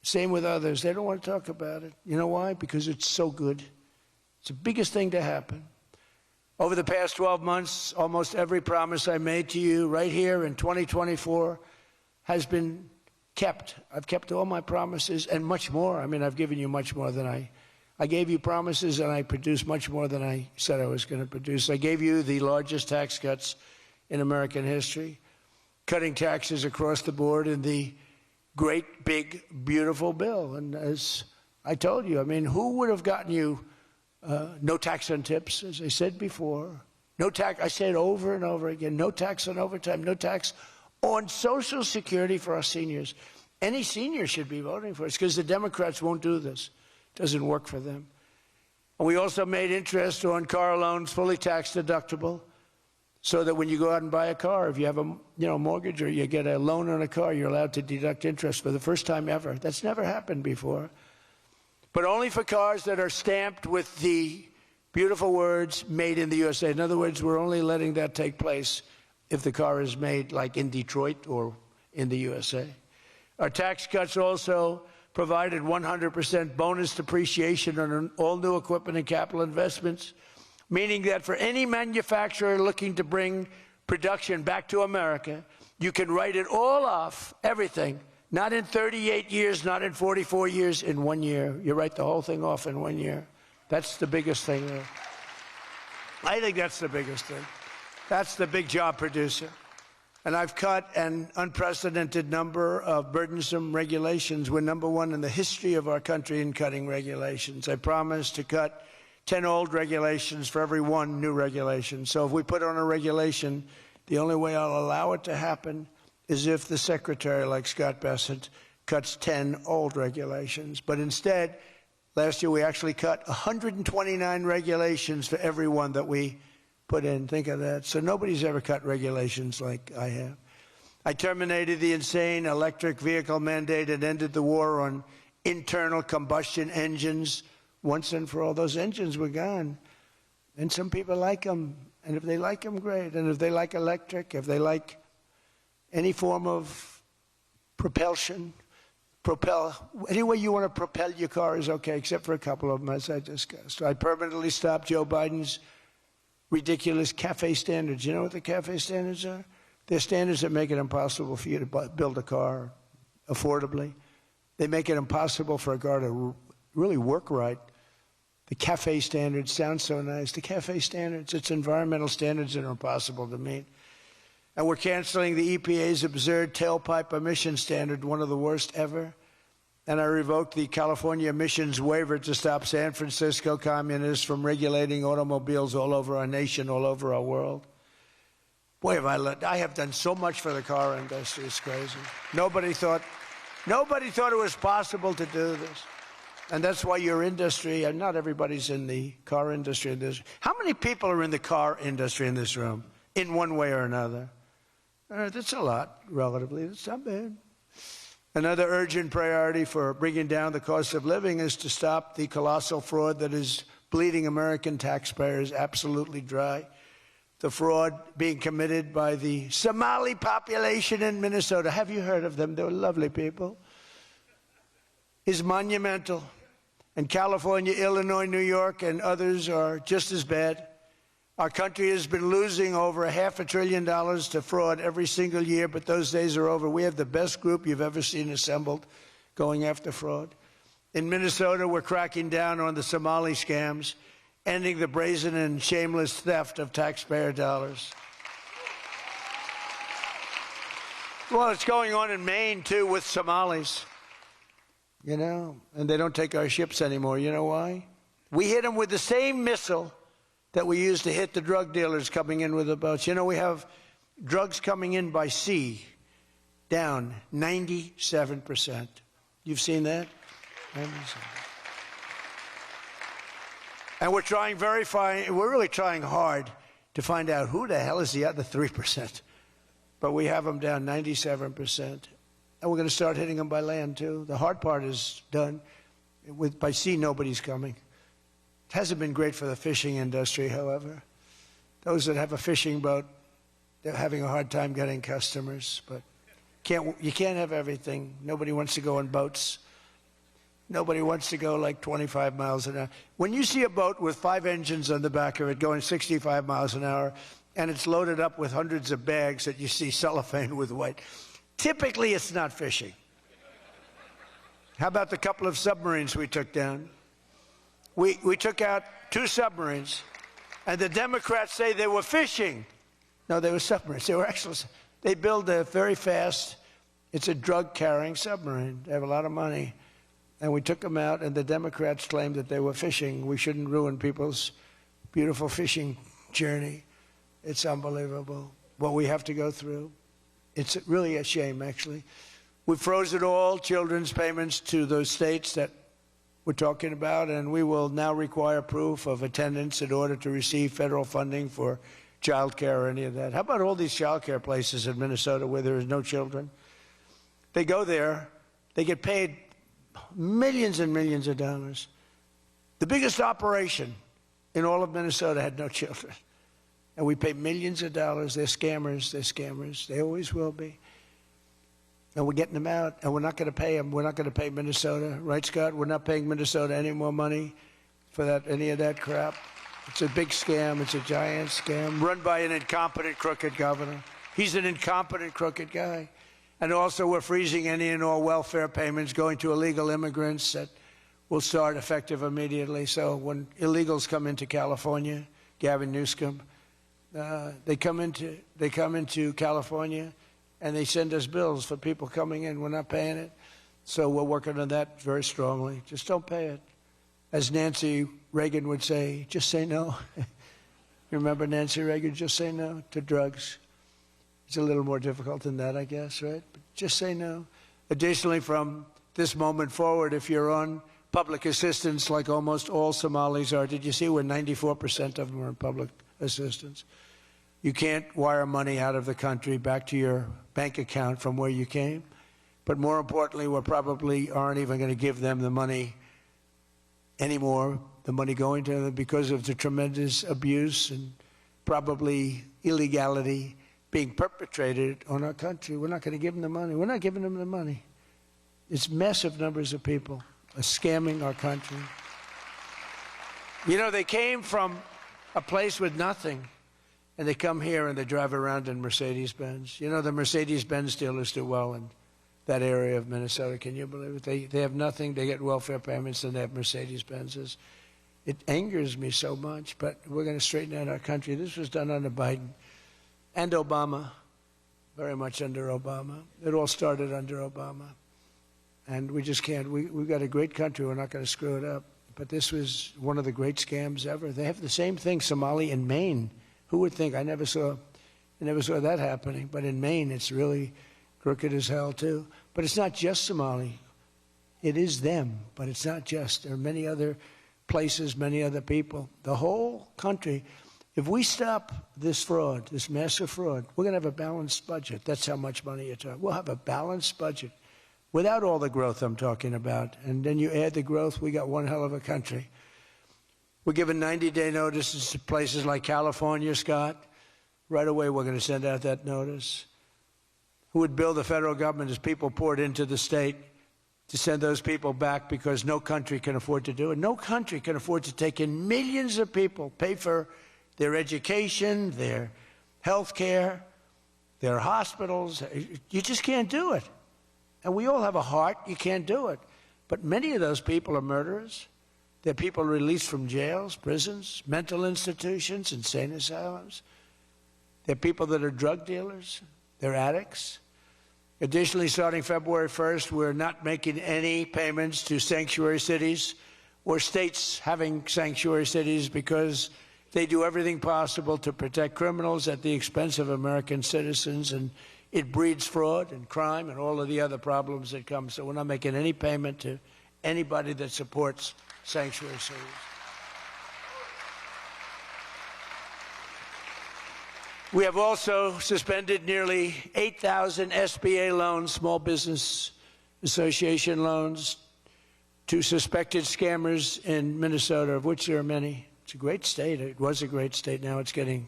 Same with others. They don't want to talk about it. You know why? Because it's so good. It's the biggest thing to happen. Over the past 12 months, almost every promise I made to you right here in 2024 has been kept. I've kept all my promises and much more. I mean, I've given you much more than I gave you promises, and I produced much more than I said I was going to produce. I gave you the largest tax cuts in American history, cutting taxes across the board in the great, big, beautiful bill. And as I told you, I mean, who would have gotten you no tax on tips, as I said before. No tax, I say it over and over again, no tax on overtime, no tax on Social Security for our seniors. Any senior should be voting for us because the Democrats won't do this. It doesn't work for them. And we also made interest on car loans fully tax deductible so that when you go out and buy a car, if you have a mortgage or you get a loan on a car, you're allowed to deduct interest for the first time ever. That's never happened before. But only for cars that are stamped with the beautiful words, made in the USA. In other words, we're only letting that take place if the car is made like in Detroit or in the USA. Our tax cuts also provided 100% bonus depreciation on all new equipment and capital investments, meaning that for any manufacturer looking to bring production back to America, you can write it all off, everything, not in 38 years, not in 44 years, in 1 year. You write the whole thing off in 1 year. That's the biggest thing there. I think that's the biggest thing. That's the big job producer. And I've cut an unprecedented number of burdensome regulations. We're #1 in the history of our country in cutting regulations. I promised to cut 10 old regulations for every 1 new regulation. So if we put on a regulation, the only way I'll allow it to happen is if the secretary, like Scott Bessent, cuts 10 old regulations. But instead, last year we actually cut 129 regulations for every 1 that we put in. Think of that. So nobody's ever cut regulations like I have. I terminated the insane electric vehicle mandate and ended the war on internal combustion engines once and for all. Those engines were gone. And some people like them. And if they like them, great. And if they like electric, if they like any form of propulsion, any way you want to propel your car is okay, except for a couple of them, as I discussed. I permanently stopped Joe Biden's ridiculous CAFE standards. You know what the CAFE standards are? They're standards that make it impossible for you to build a car affordably. They make it impossible for a car to really work right. The CAFE standards sound so nice. The CAFE standards, it's environmental standards that are impossible to meet. And we're canceling the EPA's absurd tailpipe emission standard, one of the worst ever. And I revoked the California emissions waiver to stop San Francisco communists from regulating automobiles all over our nation, all over our world. Boy, I have done so much for the car industry. It's crazy. Nobody thought it was possible to do this. And that's why your industry, and not everybody's in the car industry in this. How many people are in the car industry in this room, in one way or another? That's a lot, relatively. That's not bad. Another urgent priority for bringing down the cost of living is to stop the colossal fraud that is bleeding American taxpayers absolutely dry. The fraud being committed by the Somali population in Minnesota. Have you heard of them? They're lovely people. Is monumental. And California, Illinois, New York, and others are just as bad. Our country has been losing over $500 billion to fraud every single year, but those days are over. We have the best group you've ever seen assembled going after fraud. In Minnesota, we're cracking down on the Somali scams, ending the brazen and shameless theft of taxpayer dollars. Well, it's going on in Maine, too, with Somalis. You know, and they don't take our ships anymore. You know why? We hit them with the same missile that we used to hit the drug dealers coming in with the boats. You know, we have drugs coming in by sea down 97%. You've seen that? 97%. And we're trying we're really trying hard to find out who the hell is the other 3%. But we have them down 97%. And we're going to start hitting them by land, too. The hard part is done. By sea, nobody's coming. It hasn't been great for the fishing industry, however. Those that have a fishing boat, they're having a hard time getting customers. But you can't have everything. Nobody wants to go on boats. Nobody wants to go like 25 miles an hour. When you see a boat with 5 engines on the back of it going 65 miles an hour, and it's loaded up with hundreds of bags that you see cellophane with white, typically it's not fishing. How about the couple of submarines we took down? We took out 2 submarines, and the Democrats say they were fishing. No, they were submarines. They build a very fast, it's a drug-carrying submarine. They have a lot of money. And we took them out, and the Democrats claimed that they were fishing. We shouldn't ruin people's beautiful fishing journey. It's unbelievable what we have to go through. It's really a shame, actually. We've frozen all children's payments to those states that we're talking about, and we will now require proof of attendance in order to receive federal funding for child care or any of that. How about all these child care places in Minnesota where there is no children? They go there, they get paid millions and millions of dollars. The biggest operation in all of Minnesota had no children. And we pay millions of dollars. They're scammers. They're scammers. They always will be. And we're getting them out, and we're not going to pay them. We're not going to pay Minnesota. Right, Scott? We're not paying Minnesota any more money for that, any of that crap. It's a big scam. It's a giant scam run by an incompetent, crooked governor. He's an incompetent, crooked guy. And also, we're freezing any and all welfare payments going to illegal immigrants that will start effective immediately. So when illegals come into California, Gavin Newsom, they come into California, and they send us bills for people coming in. We're not paying it. So we're working on that very strongly. Just don't pay it. As Nancy Reagan would say, just say no. You remember Nancy Reagan? Just say no to drugs. It's a little more difficult than that, I guess, right? But just say no. Additionally, from this moment forward, if you're on public assistance like almost all Somalis are, did you see where 94% of them are on public assistance? You can't wire money out of the country back to your bank account from where you came. But more importantly, we probably aren't even going to give them the money anymore, the money going to them, because of the tremendous abuse and probably illegality being perpetrated on our country. We're not going to give them the money. We're not giving them the money. It's massive numbers of people are scamming our country. You know, they came from a place with nothing, and they come here and they drive around in Mercedes-Benz. You know, the Mercedes-Benz dealers do well in that area of Minnesota. Can you believe it? They have nothing. They get welfare payments, and they have Mercedes-Benzes. It angers me so much, but we're going to straighten out our country. This was done under Biden and Obama, very much under Obama. It all started under Obama. And we just can't. We've got a great country. We're not going to screw it up. But this was one of the great scams ever. They have the same thing, Somali in Maine. Who would think? I never saw that happening. But in Maine, it's really crooked as hell, too. But it's not just Somali. It is them, but it's not just. There are many other places, many other people. The whole country, if we stop this fraud, this massive fraud, we're going to have a balanced budget. That's how much money you're talking. We'll have a balanced budget without all the growth I'm talking about. And then you add the growth, we got one hell of a country. We're giving 90-day notices to places like California, Scott. Right away, we're going to send out that notice. Who would bill the federal government as people poured into the state to send those people back, because no country can afford to do it. No country can afford to take in millions of people, pay for their education, their health care, their hospitals. You just can't do it. And we all have a heart. You can't do it. But many of those people are murderers. They're people released from jails, prisons, mental institutions, insane asylums. They're people that are drug dealers. They're addicts. Additionally, starting February 1st, we're not making any payments to sanctuary cities or states having sanctuary cities, because they do everything possible to protect criminals at the expense of American citizens, and it breeds fraud and crime and all of the other problems that come. So we're not making any payment to anybody that supports sanctuary cities. We have also suspended nearly 8,000 SBA loans, Small Business Association loans, to suspected scammers in Minnesota, of which there are many. It's a great state. It was a great state. Now it's getting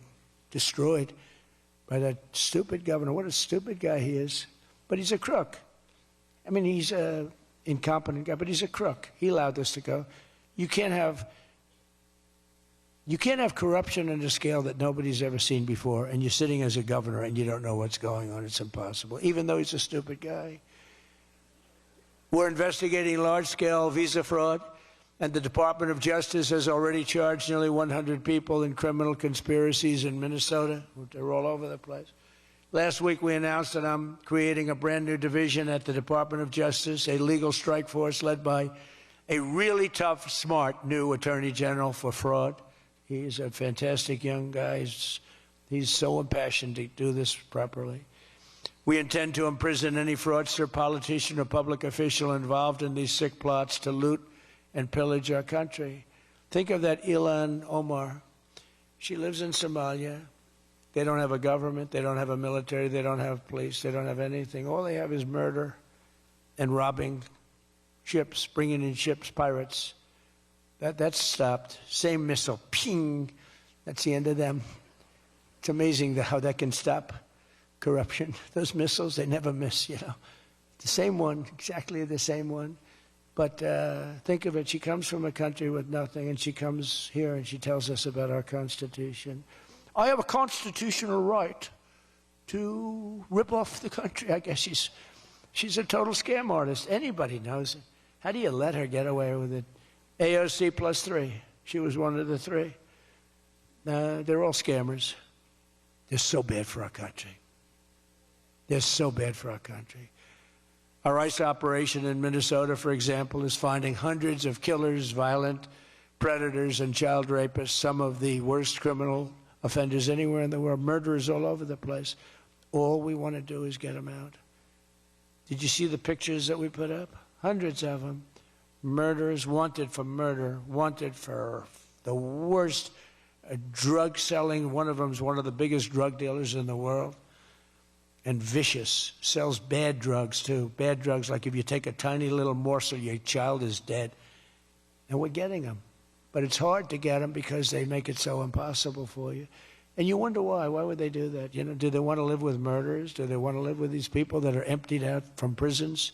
destroyed by that stupid governor. What a stupid guy he is. But he's a crook. I mean, he's an incompetent guy, but he's a crook. He allowed this to go. You can't have corruption on a scale that nobody's ever seen before, and you're sitting as a governor and you don't know what's going on. It's impossible, even though he's a stupid guy. We're investigating large-scale visa fraud, and the Department of Justice has already charged nearly 100 people in criminal conspiracies in Minnesota. They're all over the place. Last week, we announced that I'm creating a brand-new division at the Department of Justice, a legal strike force led by a really tough, smart new Attorney General for fraud. He's a fantastic young guy. He's so impassioned to do this properly. We intend to imprison any fraudster, politician, or public official involved in these sick plots to loot and pillage our country. Think of that Ilan Omar. She lives in Somalia. They don't have a government. They don't have a military. They don't have police. They don't have anything. All they have is murder and robbing ships, bringing in ships, pirates. That's stopped. Same missile, ping. That's the end of them. It's amazing how that can stop corruption. Those missiles, they never miss, you know. The same one, exactly the same one. But think of it, she comes from a country with nothing, and she comes here and she tells us about our Constitution. I have a constitutional right to rip off the country. I guess she's a total scam artist. Anybody knows it. How do you let her get away with it? AOC +3. She was one of the three. They're all scammers. They're so bad for our country. They're so bad for our country. Our ICE operation in Minnesota, for example, is finding hundreds of killers, violent predators, and child rapists, some of the worst criminal offenders anywhere in the world, murderers all over the place. All we want to do is get them out. Did you see the pictures that we put up? Hundreds of them. Murderers, wanted for murder, wanted for the worst drug selling. One of them is one of the biggest drug dealers in the world. And vicious, sells bad drugs too. Bad drugs, like if you take a tiny little morsel, your child is dead. And we're getting them. But it's hard to get them because they make it so impossible for you. And you wonder why. Why would they do that? You know, do they want to live with murderers? Do they want to live with these people that are emptied out from prisons?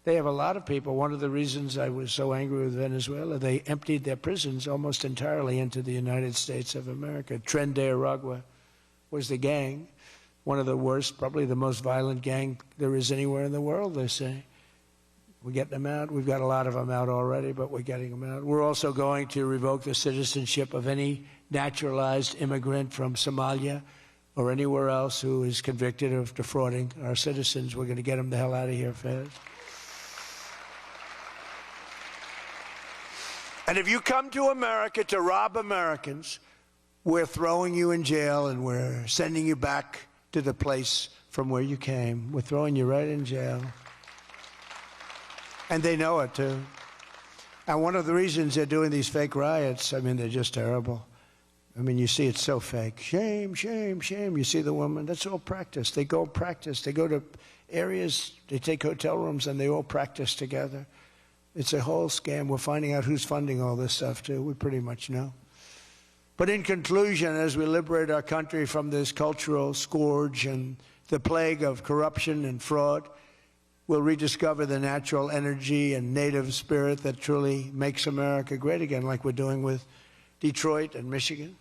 They have a lot of people. One of the reasons I was so angry with Venezuela, they emptied their prisons almost entirely into the United States of America. Tren de Aragua was the gang. One of the worst, probably the most violent gang there is anywhere in the world, they say. We're getting them out. We've got a lot of them out already, but we're getting them out. We're also going to revoke the citizenship of any naturalized immigrant from Somalia or anywhere else who is convicted of defrauding our citizens. We're going to get them the hell out of here fast. And if you come to America to rob Americans, we're throwing you in jail and we're sending you back to the place from where you came. We're throwing you right in jail. And they know it, too. And one of the reasons they're doing these fake riots, I mean, they're just terrible. I mean, you see it's so fake. Shame, shame, shame. You see the woman. That's all practice. They go practice. They go to areas, they take hotel rooms, and they all practice together. It's a whole scam. We're finding out who's funding all this stuff, too. We pretty much know. But in conclusion, as we liberate our country from this cultural scourge and the plague of corruption and fraud, we'll rediscover the natural energy and native spirit that truly makes America great again, like we're doing with Detroit and Michigan.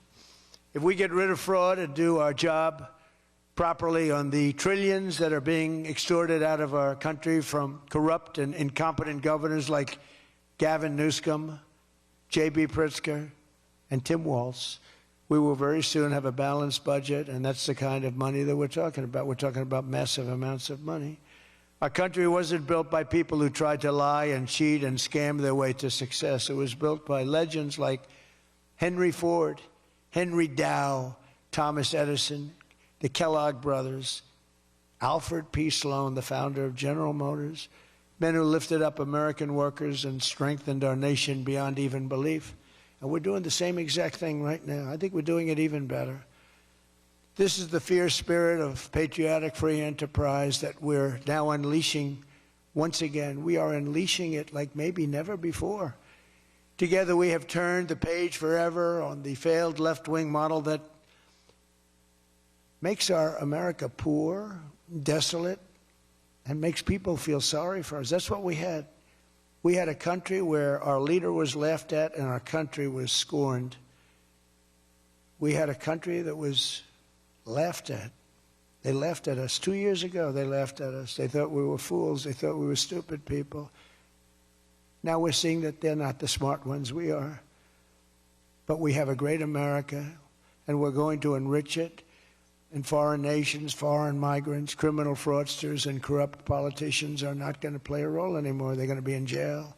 If we get rid of fraud and do our job properly on the trillions that are being extorted out of our country from corrupt and incompetent governors like Gavin Newsom, J.B. Pritzker, and Tim Walz, we will very soon have a balanced budget, and that's the kind of money that we're talking about. We're talking about massive amounts of money. Our country wasn't built by people who tried to lie and cheat and scam their way to success. It was built by legends like Henry Ford, Henry Dow, Thomas Edison, the Kellogg brothers, Alfred P. Sloan, the founder of General Motors, men who lifted up American workers and strengthened our nation beyond even belief. And we're doing the same exact thing right now. I think we're doing it even better. This is the fierce spirit of patriotic free enterprise that we're now unleashing once again. We are unleashing it like maybe never before. Together we have turned the page forever on the failed left-wing model that makes our America poor, desolate, and makes people feel sorry for us. That's what we had. We had a country where our leader was laughed at and our country was scorned. We had a country that was laughed at. They laughed at us. 2 years ago, they laughed at us. They thought we were fools. They thought we were stupid people. Now we're seeing that they're not the smart ones. We are. But we have a great America, and we're going to enrich it. And foreign nations, foreign migrants, criminal fraudsters, and corrupt politicians are not going to play a role anymore. They're going to be in jail.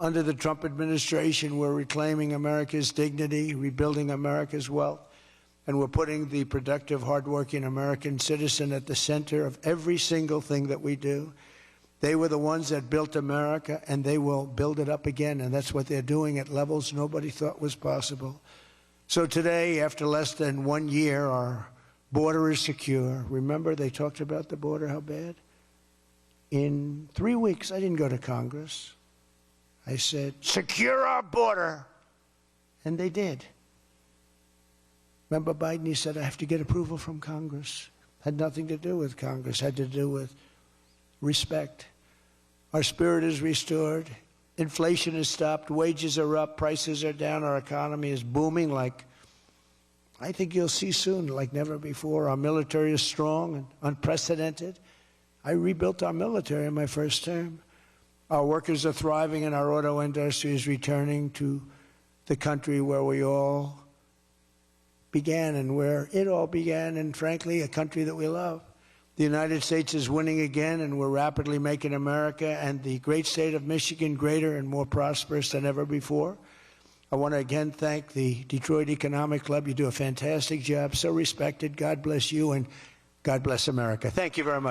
Under the Trump administration, we're reclaiming America's dignity, rebuilding America's wealth, and we're putting the productive, hardworking American citizen at the center of every single thing that we do. They were the ones that built America, and they will build it up again, and that's what they're doing at levels nobody thought was possible. So today, after less than 1 year, our border is secure. Remember, they talked about the border, how bad? In 3 weeks, I didn't go to Congress. I said, secure our border. And they did. Remember Biden, he said, I have to get approval from Congress. Had nothing to do with Congress. Had to do with respect. Our spirit is restored. Inflation is stopped. Wages are up. Prices are down. Our economy is booming like I think you'll see soon, like never before. Our military is strong and unprecedented. I rebuilt our military in my first term. Our workers are thriving and our auto industry is returning to the country where we all began and where it all began, and frankly, a country that we love. The United States is winning again, and we're rapidly making America and the great state of Michigan greater and more prosperous than ever before. I want to again thank the Detroit Economic Club. You do a fantastic job, so respected. God bless you, and God bless America. Thank you very much.